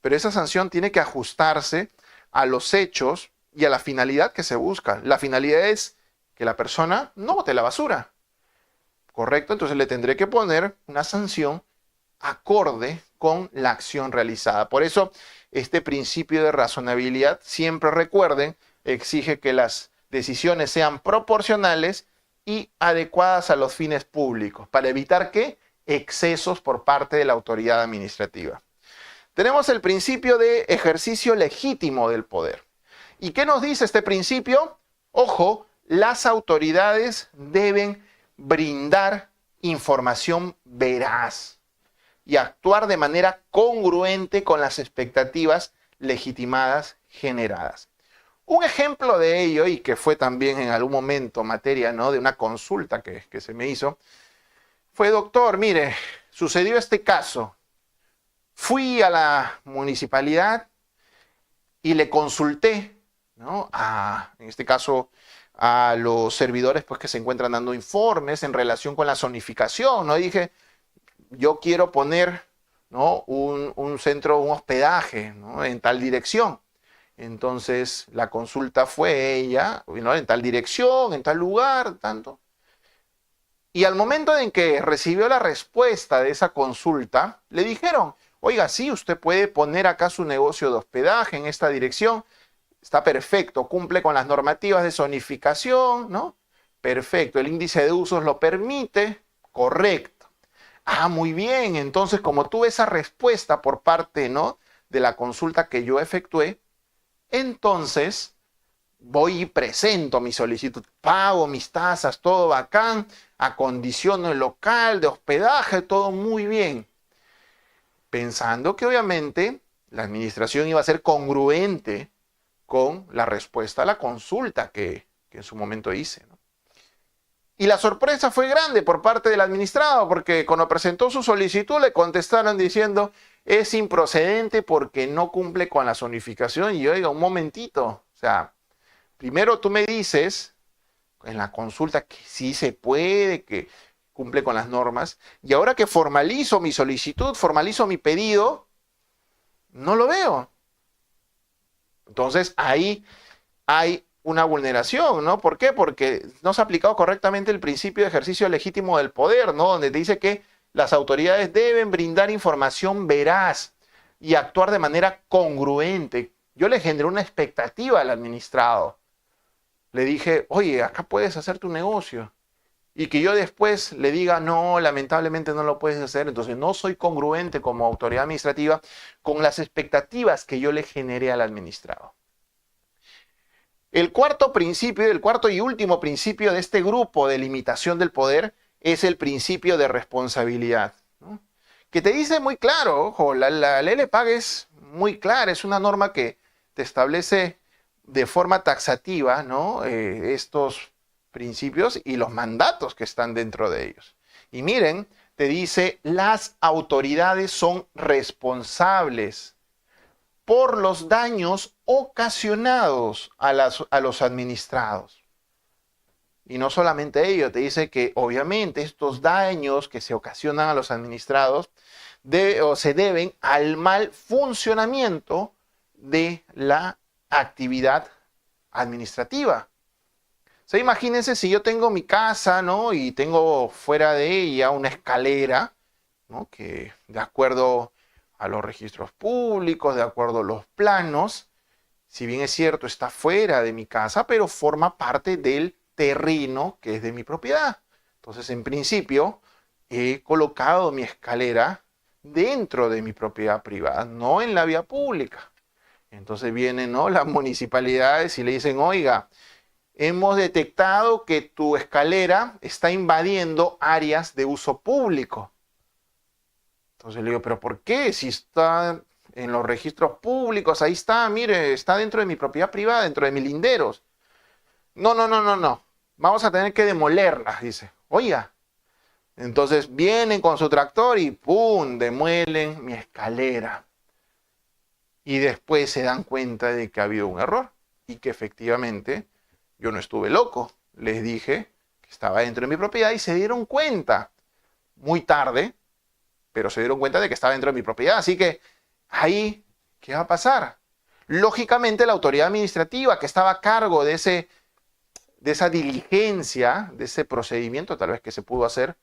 Pero esa sanción tiene que ajustarse a los hechos y a la finalidad que se busca. La finalidad es que la persona no bote la basura, correcto. Entonces le tendré que poner una sanción acorde con la acción realizada. Por eso, este principio de razonabilidad, siempre recuerden, exige que las decisiones sean proporcionales y adecuadas a los fines públicos, para evitar que excesos por parte de la autoridad administrativa. Tenemos el principio de ejercicio legítimo del poder. ¿Y qué nos dice este principio? Ojo, las autoridades deben brindar información veraz y actuar de manera congruente con las expectativas legitimadas generadas. Un ejemplo de ello, y que fue también en algún momento materia, ¿no?, de una consulta que se me hizo, fue, doctor, mire, sucedió este caso. Fui a la municipalidad y le consulté, ¿no?, en este caso, a los servidores pues, que se encuentran dando informes en relación con la zonificación, ¿no? Y dije, yo quiero poner, ¿no?, un centro, un hospedaje, ¿no?, en tal dirección. Entonces la consulta fue ella, ¿no? En tal dirección, en tal lugar, tanto. Y al momento en que recibió la respuesta de esa consulta, le dijeron, oiga, sí, usted puede poner acá su negocio de hospedaje en esta dirección, está perfecto, cumple con las normativas de zonificación, ¿no? Perfecto, el índice de usos lo permite, correcto. Ah, muy bien, entonces como tuve esa respuesta por parte, ¿no?, de la consulta que yo efectué, entonces voy y presento mi solicitud, pago mis tasas, todo bacán, acondiciono el local de hospedaje, todo muy bien. Pensando que obviamente la administración iba a ser congruente con la respuesta a la consulta que en su momento hice, ¿no? Y la sorpresa fue grande por parte del administrado, porque cuando presentó su solicitud le contestaron diciendo, es improcedente porque no cumple con la zonificación. Y yo digo, un momentito, o sea, primero tú me dices en la consulta que sí se puede, que cumple con las normas, y ahora que formalizo mi solicitud, formalizo mi pedido, no lo veo. Entonces ahí hay una vulneración, ¿no? ¿Por qué? Porque no se ha aplicado correctamente el principio de ejercicio legítimo del poder, ¿no? Donde te dice que las autoridades deben brindar información veraz y actuar de manera congruente. Yo le generé una expectativa al administrado. Le dije, oye, acá puedes hacer tu negocio. Y que yo después le diga, no, lamentablemente no lo puedes hacer. Entonces no soy congruente como autoridad administrativa con las expectativas que yo le generé al administrado. El cuarto principio, el cuarto y último principio de este grupo de limitación del poder es el principio de responsabilidad, ¿no? Que te dice muy claro, ojo, la ley de paga es muy clara, es una norma que te establece de forma taxativa, ¿no?, estos principios y los mandatos que están dentro de ellos. Y miren, te dice, las autoridades son responsables por los daños ocasionados a los administrados. Y no solamente ello, te dice que obviamente estos daños que se ocasionan a los administrados se deben al mal funcionamiento de la actividad administrativa. O sea, imagínense si yo tengo mi casa, ¿no?, y tengo fuera de ella una escalera, ¿no?, que de acuerdo a los registros públicos, de acuerdo a los planos, si bien es cierto, está fuera de mi casa, pero forma parte del terreno que es de mi propiedad. Entonces, en principio, he colocado mi escalera dentro de mi propiedad privada, no en la vía pública. Entonces vienen, ¿no?, las municipalidades y le dicen, oiga, hemos detectado que tu escalera está invadiendo áreas de uso público. Entonces le digo, ¿pero por qué? Si está en los registros públicos, ahí está, mire, está dentro de mi propiedad privada, dentro de mis linderos. No, no, no, no, no. Vamos a tener que demolerla, dice. Oiga. Entonces vienen con su tractor y ¡pum!, demuelen mi escalera. Y después se dan cuenta de que ha habido un error y que efectivamente yo no estuve loco. Les dije que estaba dentro de mi propiedad y se dieron cuenta muy tarde, pero se dieron cuenta de que estaba dentro de mi propiedad. Así que ahí, ¿qué va a pasar? Lógicamente la autoridad administrativa que estaba a cargo de esa diligencia, de ese procedimiento tal vez que se pudo hacer,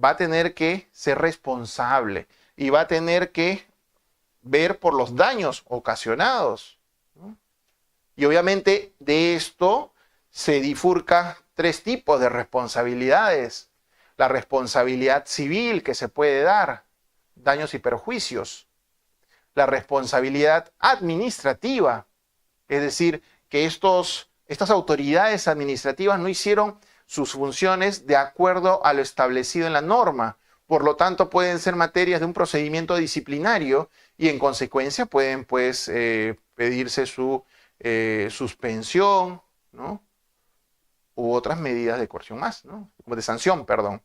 va a tener que ser responsable y va a tener que ver por los daños ocasionados, ¿no? Y obviamente de esto se bifurca tres tipos de responsabilidades. La responsabilidad civil que se puede dar, daños y perjuicios. La responsabilidad administrativa, es decir, que estas autoridades administrativas no hicieron sus funciones de acuerdo a lo establecido en la norma. Por lo tanto, pueden ser materias de un procedimiento disciplinario y en consecuencia pueden, pues, pedirse su suspensión, ¿no?, u otras medidas de coerción más, ¿no?, de sanción, perdón.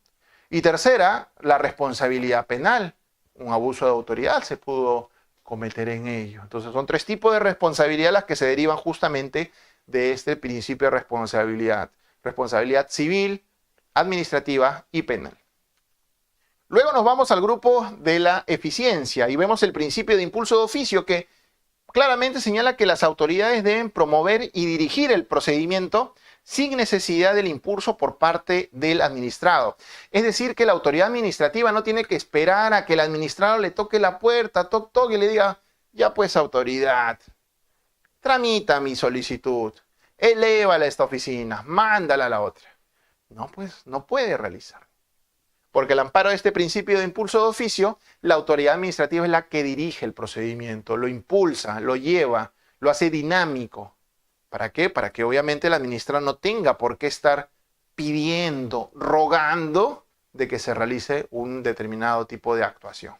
Y tercera, la responsabilidad penal. Un abuso de autoridad se pudo cometer en ello. Entonces son tres tipos de responsabilidad las que se derivan justamente de este principio de responsabilidad. Responsabilidad civil, administrativa y penal. Luego nos vamos al grupo de la eficiencia y vemos el principio de impulso de oficio que claramente señala que las autoridades deben promover y dirigir el procedimiento sin necesidad del impulso por parte del administrado. Es decir, que la autoridad administrativa no tiene que esperar a que el administrado le toque la puerta, toc, toc, y le diga, ya pues autoridad, tramita mi solicitud, elévala a esta oficina, mándala a la otra. No, pues no puede realizar. Porque el amparo de este principio de impulso de oficio, la autoridad administrativa es la que dirige el procedimiento, lo impulsa, lo lleva, lo hace dinámico. ¿Para qué? Para que obviamente el administrador no tenga por qué estar pidiendo, rogando de que se realice un determinado tipo de actuación.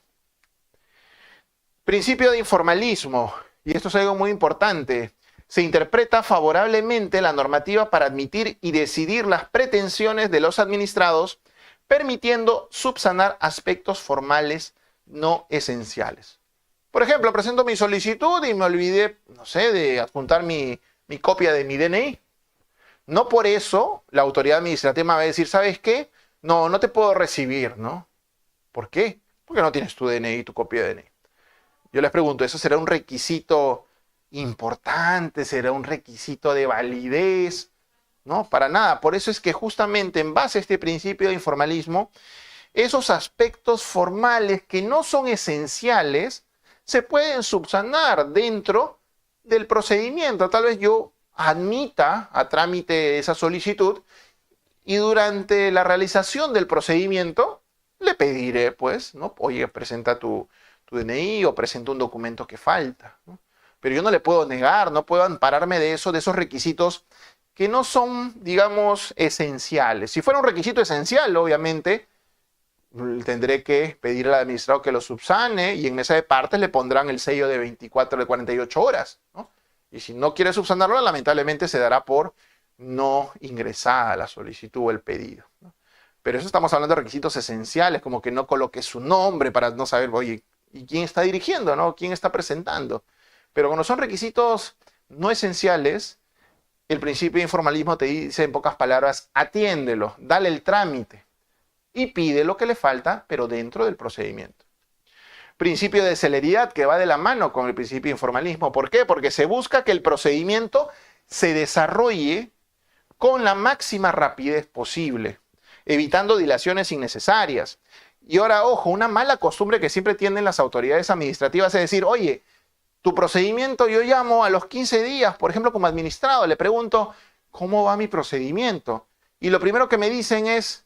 Principio de informalismo, y esto es algo muy importante. Se interpreta favorablemente la normativa para admitir y decidir las pretensiones de los administrados, permitiendo subsanar aspectos formales no esenciales. Por ejemplo, presento mi solicitud y me olvidé, no sé, de adjuntar mi copia de mi DNI. No por eso la autoridad administrativa va a decir, ¿sabes qué? No, no te puedo recibir, ¿no? ¿Por qué? Porque no tienes tu DNI, tu copia de DNI. Yo les pregunto, ¿eso será un requisito importante? ¿Será un requisito de validez? No, para nada. Por eso es que justamente en base a este principio de informalismo, esos aspectos formales que no son esenciales se pueden subsanar dentro del procedimiento. Tal vez yo admita a trámite esa solicitud y durante la realización del procedimiento le pediré, pues, ¿no? Oye, presenta tu DNI o presenta un documento que falta, ¿no? Pero yo no le puedo negar, no puedo ampararme de eso, de esos requisitos que no son, digamos, esenciales. Si fuera un requisito esencial, obviamente, tendré que pedir al administrador que lo subsane y en mesa de partes le pondrán el sello de 24 de 48 horas, ¿no? Y si no quiere subsanarlo, lamentablemente se dará por no ingresada la solicitud o el pedido, ¿no? Pero eso estamos hablando de requisitos esenciales, como que no coloque su nombre para no saber, oye, ¿y quién está dirigiendo, no? ¿Quién está presentando? Pero cuando son requisitos no esenciales, el principio de informalismo te dice en pocas palabras, atiéndelo, dale el trámite y pide lo que le falta, pero dentro del procedimiento. Principio de celeridad que va de la mano con el principio de informalismo. ¿Por qué? Porque se busca que el procedimiento se desarrolle con la máxima rapidez posible, evitando dilaciones innecesarias. Y ahora, ojo, una mala costumbre que siempre tienen las autoridades administrativas es decir, oye, tu procedimiento yo llamo a los 15 días, por ejemplo, como administrado, le pregunto, ¿cómo va mi procedimiento? Y lo primero que me dicen es,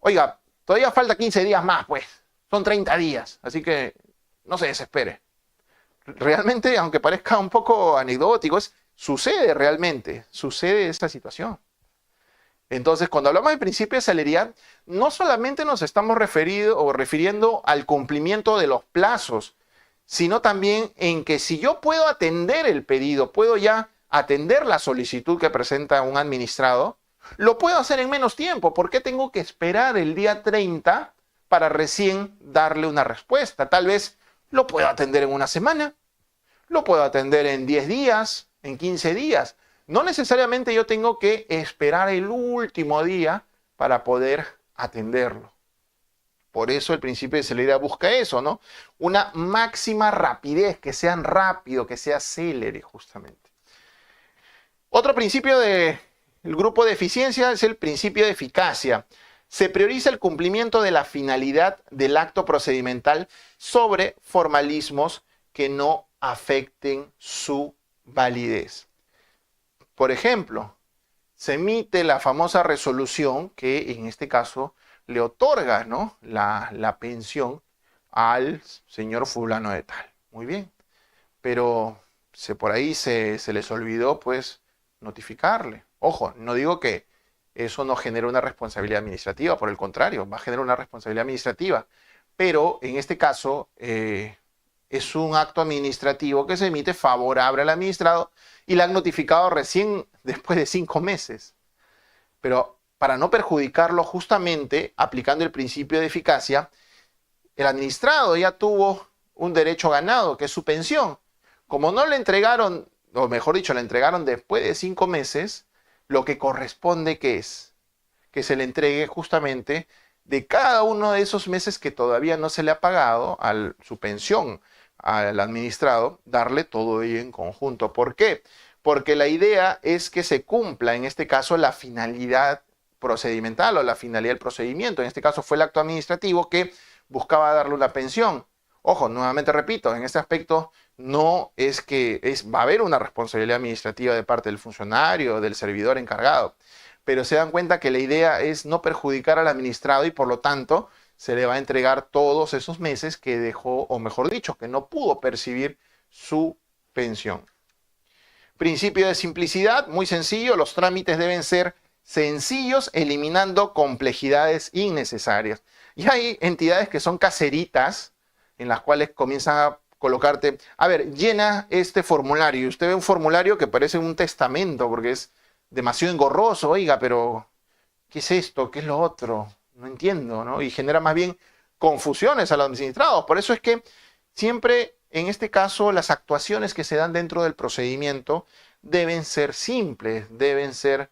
oiga, todavía falta 15 días más, pues, son 30 días, así que no se desespere. Realmente, aunque parezca un poco anecdótico, sucede realmente, sucede esta situación. Entonces, cuando hablamos de principio de celeridad, no solamente nos estamos refiriendo al cumplimiento de los plazos, sino también en que si yo puedo atender el pedido, puedo ya atender la solicitud que presenta un administrado, lo puedo hacer en menos tiempo. ¿Por qué tengo que esperar el día 30 para recién darle una respuesta? Tal vez lo puedo atender en una semana, lo puedo atender en 10 días, en 15 días. No necesariamente yo tengo que esperar el último día para poder atenderlo. Por eso el principio de celeridad busca eso, ¿no? Una máxima rapidez, que sean rápido, que sea célere, justamente. Otro principio del grupo de eficiencia es el principio de eficacia. Se prioriza el cumplimiento de la finalidad del acto procedimental sobre formalismos que no afecten su validez. Por ejemplo, se emite la famosa resolución que en este caso le otorga, ¿no?, la pensión al señor fulano de tal. Muy bien. Pero por ahí se les olvidó, pues, notificarle. Ojo, no digo que eso no genere una responsabilidad administrativa, por el contrario, va a generar una responsabilidad administrativa. Pero en este caso es un acto administrativo que se emite favorable al administrado y le han notificado recién después de 5 meses. Pero para no perjudicarlo, justamente aplicando el principio de eficacia, el administrado ya tuvo un derecho ganado, que es su pensión. Como no le entregaron, o mejor dicho, le entregaron después de 5 meses, lo que corresponde que es que se le entregue justamente de cada uno de esos meses que todavía no se le ha pagado a su pensión al administrado, darle todo ello en conjunto. ¿Por qué? Porque la idea es que se cumpla, en este caso, la finalidad procedimental o la finalidad del procedimiento. En este caso fue el acto administrativo que buscaba darle una pensión. Ojo, nuevamente repito, en este aspecto no es que va a haber una responsabilidad administrativa de parte del funcionario, del servidor encargado, pero se dan cuenta que la idea es no perjudicar al administrado y por lo tanto se le va a entregar todos esos meses que dejó, o mejor dicho, que no pudo percibir su pensión. Principio de simplicidad, muy sencillo, los trámites deben ser sencillos, eliminando complejidades innecesarias. Y hay entidades que son caseritas, en las cuales comienzan a colocarte, a ver, llena este formulario. Y usted ve un formulario que parece un testamento, porque es demasiado engorroso, oiga, pero ¿qué es esto? ¿Qué es lo otro? No entiendo, ¿no? Y genera más bien confusiones a los administrados. Por eso es que siempre, en este caso, las actuaciones que se dan dentro del procedimiento deben ser simples, deben ser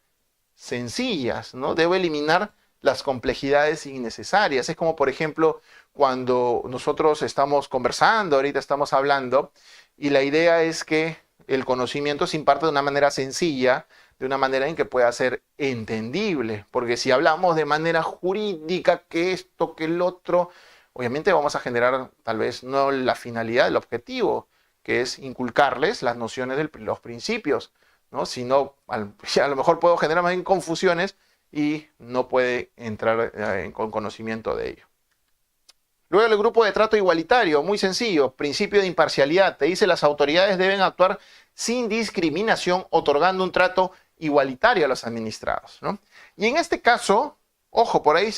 sencillas, ¿no? Debo eliminar las complejidades innecesarias. Es como, por ejemplo, cuando nosotros estamos conversando, ahorita estamos hablando, y la idea es que el conocimiento se imparte de una manera sencilla, de una manera en que pueda ser entendible, porque si hablamos de manera jurídica, que esto, que el otro, obviamente vamos a generar tal vez no la finalidad, el objetivo, que es inculcarles las nociones de los principios, ¿no? Si no, a lo mejor puedo generar más bien confusiones y no puede entrar con conocimiento de ello. Luego el grupo de trato igualitario, muy sencillo, principio de imparcialidad, te dice las autoridades deben actuar sin discriminación, otorgando un trato igualitario a los administrados, ¿no? Y en este caso, ojo, por ahí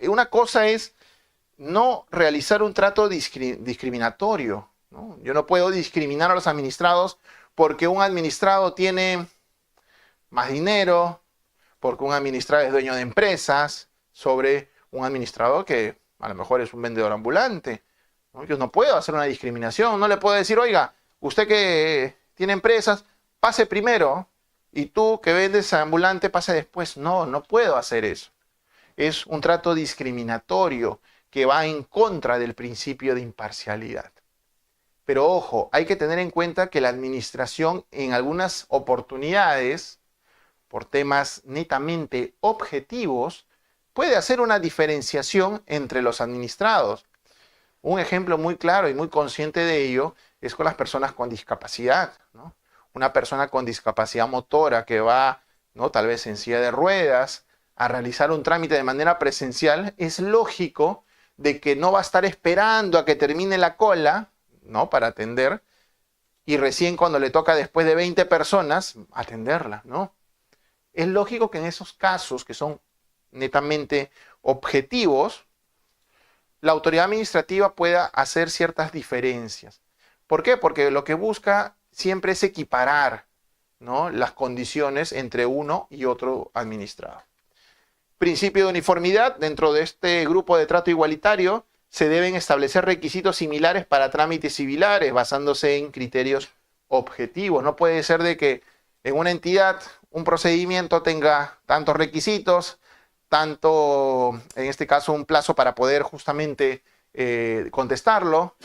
una cosa es no realizar un trato discriminatorio, ¿no? Yo no puedo discriminar a los administrados porque un administrado tiene más dinero, porque un administrado es dueño de empresas, sobre un administrador que a lo mejor es un vendedor ambulante, ¿no? Yo no puedo hacer una discriminación, no le puedo decir, oiga, usted que tiene empresas, pase primero, y tú que vendes ambulante, pase después. No, no puedo hacer eso. Es un trato discriminatorio que va en contra del principio de imparcialidad. Pero ojo, hay que tener en cuenta que la administración en algunas oportunidades, por temas netamente objetivos, puede hacer una diferenciación entre los administrados. Un ejemplo muy claro y muy consciente de ello es con las personas con discapacidad, ¿no? Una persona con discapacidad motora que va, ¿no?, tal vez en silla de ruedas, a realizar un trámite de manera presencial, es lógico de que no va a estar esperando a que termine la cola, ¿no?, para atender, y recién cuando le toca después de 20 personas, atenderla, ¿no? Es lógico que en esos casos que son netamente objetivos, la autoridad administrativa pueda hacer ciertas diferencias. ¿Por qué? Porque lo que busca siempre es equiparar, ¿no?, las condiciones entre uno y otro administrado. Principio de uniformidad, dentro de este grupo de trato igualitario, se deben establecer requisitos similares para trámites similares, basándose en criterios objetivos. No puede ser de que en una entidad un procedimiento tenga tantos requisitos, tanto, en este caso, un plazo para poder justamente contestarlo,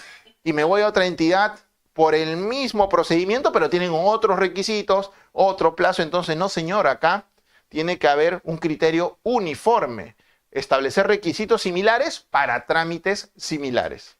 y me voy a otra entidad por el mismo procedimiento, pero tienen otros requisitos, otro plazo. Entonces, no, señor, acá tiene que haber un criterio uniforme, establecer requisitos similares para trámites similares.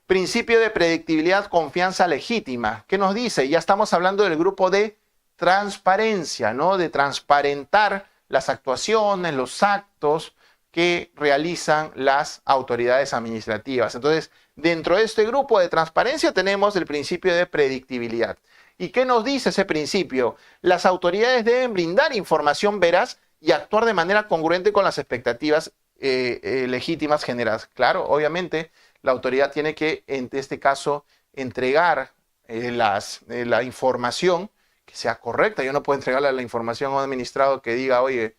Principio de predictibilidad, confianza legítima. ¿Qué nos dice? Ya estamos hablando del grupo de transparencia, ¿no? De transparentar las actuaciones, los actos que realizan las autoridades administrativas. Entonces, dentro de este grupo de transparencia tenemos el principio de predictibilidad. ¿Y qué nos dice ese principio? Las autoridades deben brindar información veraz y actuar de manera congruente con las expectativas legítimas generadas. Claro, obviamente, la autoridad tiene que, en este caso, entregar la información que sea correcta. Yo no puedo entregarle la información a un administrado que diga, oye,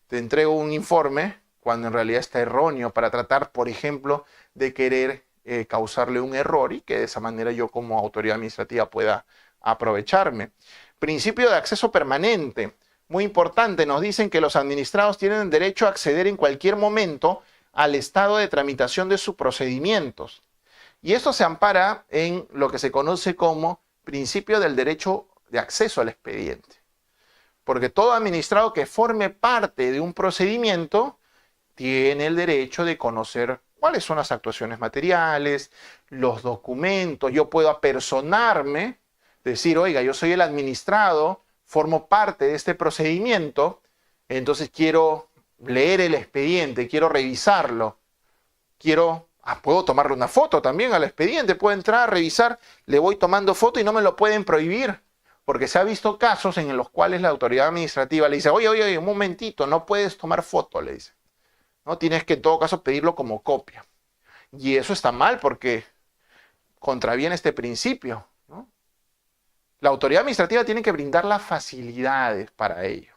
te entrego un informe, cuando en realidad está erróneo, para tratar, por ejemplo, de querer causarle un error y que de esa manera yo como autoridad administrativa pueda aprovecharme. Principio de acceso permanente. Muy importante, nos dicen que los administrados tienen derecho a acceder en cualquier momento al estado de tramitación de sus procedimientos. Y esto se ampara en lo que se conoce como principio del derecho de acceso al expediente. Porque todo administrado que forme parte de un procedimiento tiene el derecho de conocer cuáles son las actuaciones materiales, los documentos. Yo puedo apersonarme, decir, oiga, yo soy el administrado, formo parte de este procedimiento, entonces quiero leer el expediente, quiero revisarlo, puedo tomarle una foto también al expediente, puedo entrar, revisar, le voy tomando foto y no me lo pueden prohibir, porque se ha visto casos en los cuales la autoridad administrativa le dice, oye, un momentito, no puedes tomar foto, le dice. ¿No? Tienes que en todo caso pedirlo como copia. Y eso está mal porque contraviene este principio, ¿no? La autoridad administrativa tiene que brindar las facilidades para ello.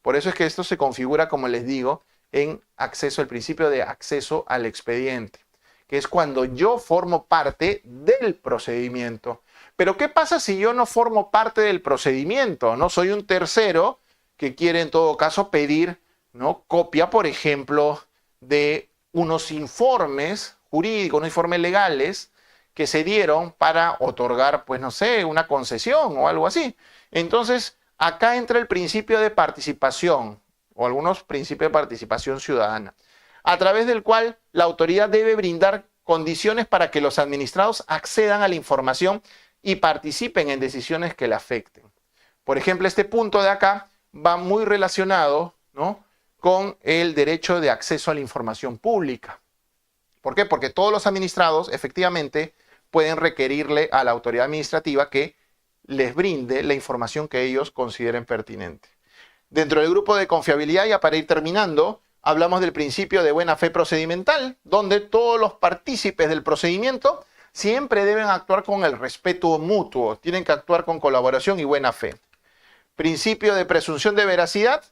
Por eso es que esto se configura, como les digo, en acceso, el principio de acceso al expediente, que es cuando yo formo parte del procedimiento. Pero ¿qué pasa si yo no formo parte del procedimiento? ¿No? Soy un tercero que quiere en todo caso pedir, ¿no?, copia, por ejemplo, de unos informes jurídicos, unos informes legales que se dieron para otorgar, pues no sé, una concesión o algo así. Entonces, acá entra el principio de participación o algunos principios de participación ciudadana, a través del cual la autoridad debe brindar condiciones para que los administrados accedan a la información y participen en decisiones que le afecten. Por ejemplo, este punto de acá va muy relacionado, ¿no?, con el derecho de acceso a la información pública. ¿Por qué? Porque todos los administrados efectivamente pueden requerirle a la autoridad administrativa que les brinde la información que ellos consideren pertinente. Dentro del grupo de confiabilidad, ya para ir terminando, hablamos del principio de buena fe procedimental, donde todos los partícipes del procedimiento siempre deben actuar con el respeto mutuo, tienen que actuar con colaboración y buena fe. Principio de presunción de veracidad,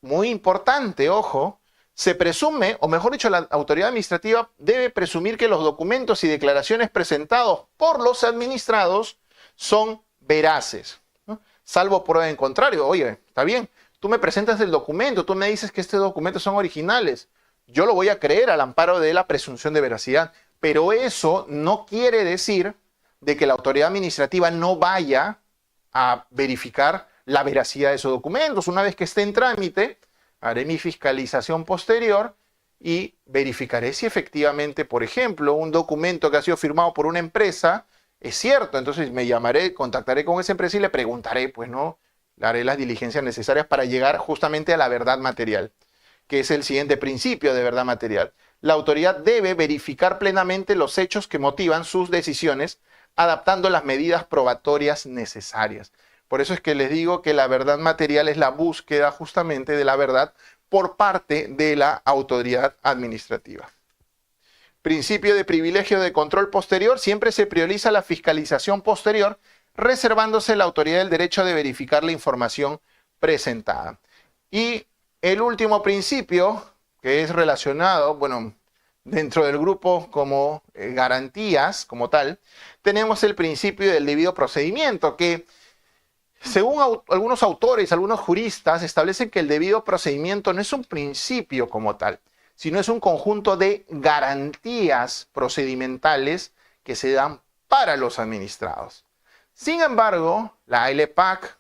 muy importante, ojo, se presume, o mejor dicho, la autoridad administrativa debe presumir que los documentos y declaraciones presentados por los administrados son veraces, ¿no?, salvo prueba en contrario. Oye, está bien, tú me presentas el documento, tú me dices que estos documentos son originales, yo lo voy a creer al amparo de la presunción de veracidad, pero eso no quiere decir de que la autoridad administrativa no vaya a verificar la veracidad de esos documentos. Una vez que esté en trámite, haré mi fiscalización posterior y verificaré si efectivamente, por ejemplo, un documento que ha sido firmado por una empresa es cierto. Entonces me llamaré, contactaré con esa empresa y le preguntaré, pues no, haré las diligencias necesarias para llegar justamente a la verdad material, que es el siguiente principio de verdad material. La autoridad debe verificar plenamente los hechos que motivan sus decisiones, adaptando las medidas probatorias necesarias. Por eso es que les digo que la verdad material es la búsqueda justamente de la verdad por parte de la autoridad administrativa. Principio de privilegio de control posterior, siempre se prioriza la fiscalización posterior, reservándose la autoridad el derecho de verificar la información presentada. Y el último principio, que es relacionado, bueno, dentro del grupo como garantías como tal, tenemos el principio del debido procedimiento, que según algunos autores, algunos juristas, establecen que el debido procedimiento no es un principio como tal, sino es un conjunto de garantías procedimentales que se dan para los administrados. Sin embargo, la ALEPAC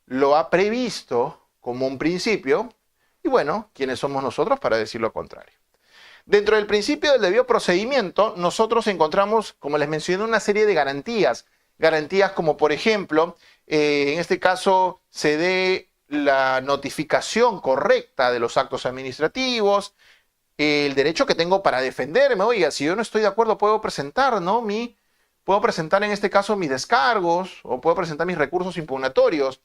lo ha previsto como un principio, y bueno, ¿quiénes somos nosotros para decir lo contrario? Dentro del principio del debido procedimiento, nosotros encontramos, como les mencioné, una serie de garantías. Garantías como, por ejemplo, en este caso, se dé la notificación correcta de los actos administrativos, el derecho que tengo para defenderme. Oiga, si yo no estoy de acuerdo, puedo presentar, ¿no?, puedo presentar en este caso mis descargos o puedo presentar mis recursos impugnatorios.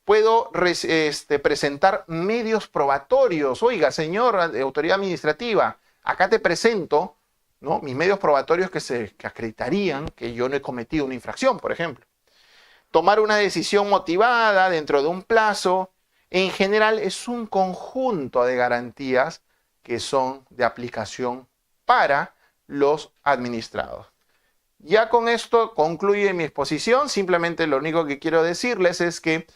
Puedo presentar medios probatorios. Oiga, señor autoridad administrativa, acá te presento, ¿no?, mis medios probatorios que acreditarían que yo no he cometido una infracción, por ejemplo. Tomar una decisión motivada dentro de un plazo, en general es un conjunto de garantías que son de aplicación para los administrados. Ya con esto concluye mi exposición. Simplemente lo único que quiero decirles es que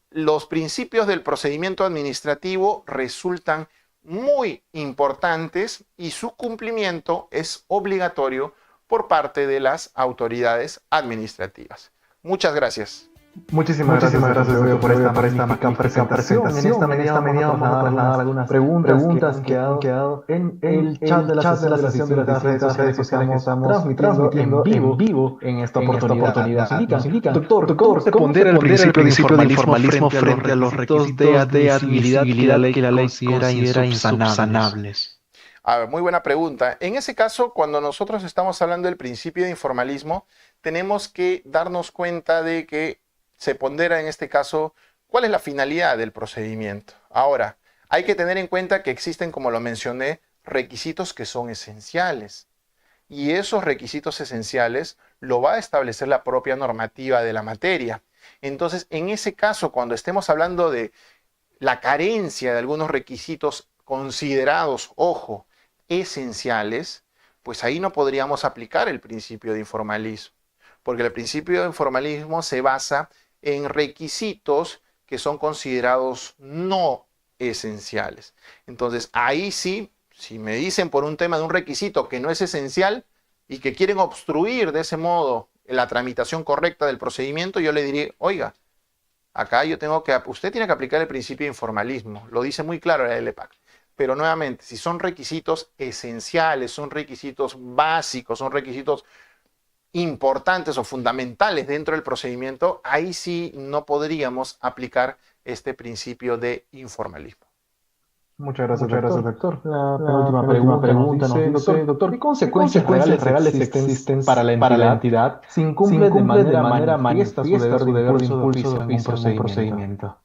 los principios del procedimiento administrativo resultan muy importantes y su cumplimiento es obligatorio por parte de las autoridades administrativas. Muchas gracias. Muchísimas gracias, Eusebio, por esta magnífica presentación. En esta medida vamos a trasladar algunas preguntas que han quedado en el chat de la sesión de las redes sociales que estamos transmitiendo en vivo en esta oportunidad. Nos indican, doctor, ¿cómo se pondera el principio de informalismo frente a los requisitos de admisibilidad que la ley considera insubsanables? A ver, muy buena pregunta. En ese caso, cuando nosotros estamos hablando del principio de informalismo, tenemos que darnos cuenta de que se pondera en este caso cuál es la finalidad del procedimiento. Ahora, hay que tener en cuenta que existen, como lo mencioné, requisitos que son esenciales. Y esos requisitos esenciales lo va a establecer la propia normativa de la materia. Entonces, en ese caso, cuando estemos hablando de la carencia de algunos requisitos considerados, ojo, esenciales, pues ahí no podríamos aplicar el principio de informalismo, porque el principio de informalismo se basa en requisitos que son considerados no esenciales. Entonces, ahí sí, si me dicen por un tema de un requisito que no es esencial y que quieren obstruir de ese modo la tramitación correcta del procedimiento, yo le diré, oiga, acá usted tiene que aplicar el principio de informalismo, lo dice muy claro la LPAC. Pero nuevamente, si son requisitos esenciales, son requisitos básicos, son requisitos importantes o fundamentales dentro del procedimiento, ahí sí no podríamos aplicar este principio de informalismo. Muchas gracias, doctor. La última pregunta nos dice, doctor, ¿qué consecuencias reales existen para la entidad si incumple de manera manifiesta su deber de impulso de un procedimiento?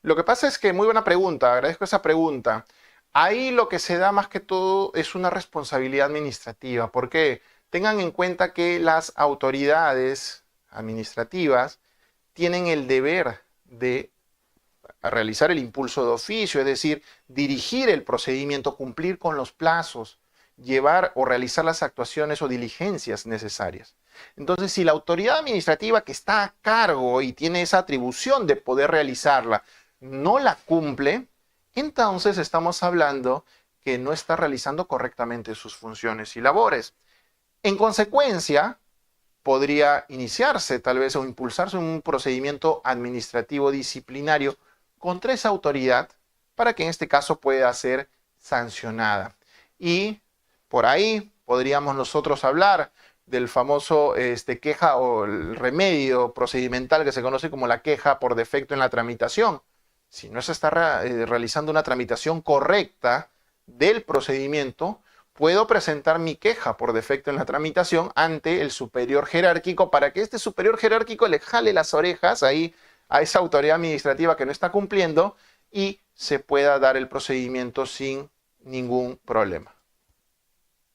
Lo que pasa es que, muy buena pregunta, agradezco esa pregunta. Ahí lo que se da más que todo es una responsabilidad administrativa. ¿Por qué? Tengan en cuenta que las autoridades administrativas tienen el deber de realizar el impulso de oficio, es decir, dirigir el procedimiento, cumplir con los plazos, llevar o realizar las actuaciones o diligencias necesarias. Entonces, si la autoridad administrativa que está a cargo y tiene esa atribución de poder realizarla, no la cumple, entonces estamos hablando que no está realizando correctamente sus funciones y labores. En consecuencia, podría iniciarse tal vez o impulsarse un procedimiento administrativo disciplinario contra esa autoridad para que en este caso pueda ser sancionada. Y por ahí podríamos nosotros hablar del famoso queja o el remedio procedimental que se conoce como la queja por defecto en la tramitación. Si no se está realizando una tramitación correcta del procedimiento, puedo presentar mi queja por defecto en la tramitación ante el superior jerárquico para que este superior jerárquico le jale las orejas ahí a esa autoridad administrativa que no está cumpliendo y se pueda dar el procedimiento sin ningún problema.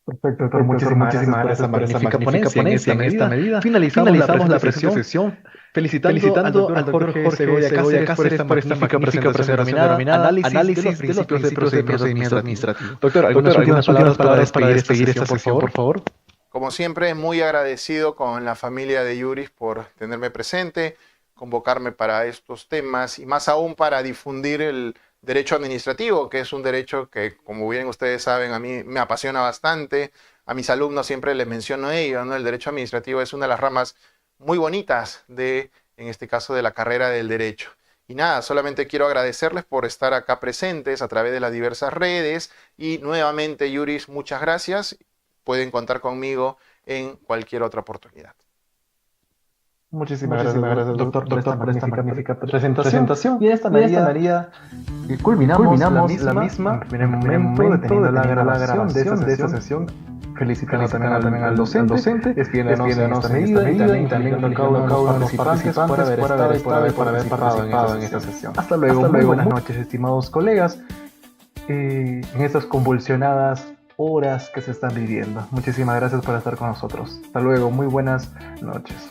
Perfecto, doctor. Muchísimas gracias por esa magnífica ponencia. En esta medida finalizamos la presente sesión. Felicitando al doctor Jorge Segovia Cáceres por esta magnífica presentación denominada Análisis de los principios del procedimiento administrativo. Doctor, ¿algunas últimas palabras para despedir esta sesión, por favor? Como siempre, muy agradecido con la familia de Yuris por tenerme presente, convocarme para estos temas y más aún para difundir el derecho administrativo, que es un derecho que, como bien ustedes saben, a mí me apasiona bastante. A mis alumnos siempre les menciono ello, ¿no? El derecho administrativo es una de las ramas muy bonitas en este caso, de la carrera del derecho. Y nada, solamente quiero agradecerles por estar acá presentes a través de las diversas redes. Y nuevamente, Yuris, muchas gracias. Pueden contar conmigo en cualquier otra oportunidad. Muchísimas gracias, doctor, por esta magnífica presentación. Y en esta medida culminamos la misma en el momento de la grabación de esta sesión. Felicitando también al docente, despidiéndonos en esta medida y también a cada uno de los participantes por haber participado en esta sesión. Hasta luego, muy buenas noches, estimados colegas, en estas convulsionadas horas que se están viviendo. Muchísimas gracias por estar con nosotros. Hasta luego, muy buenas noches.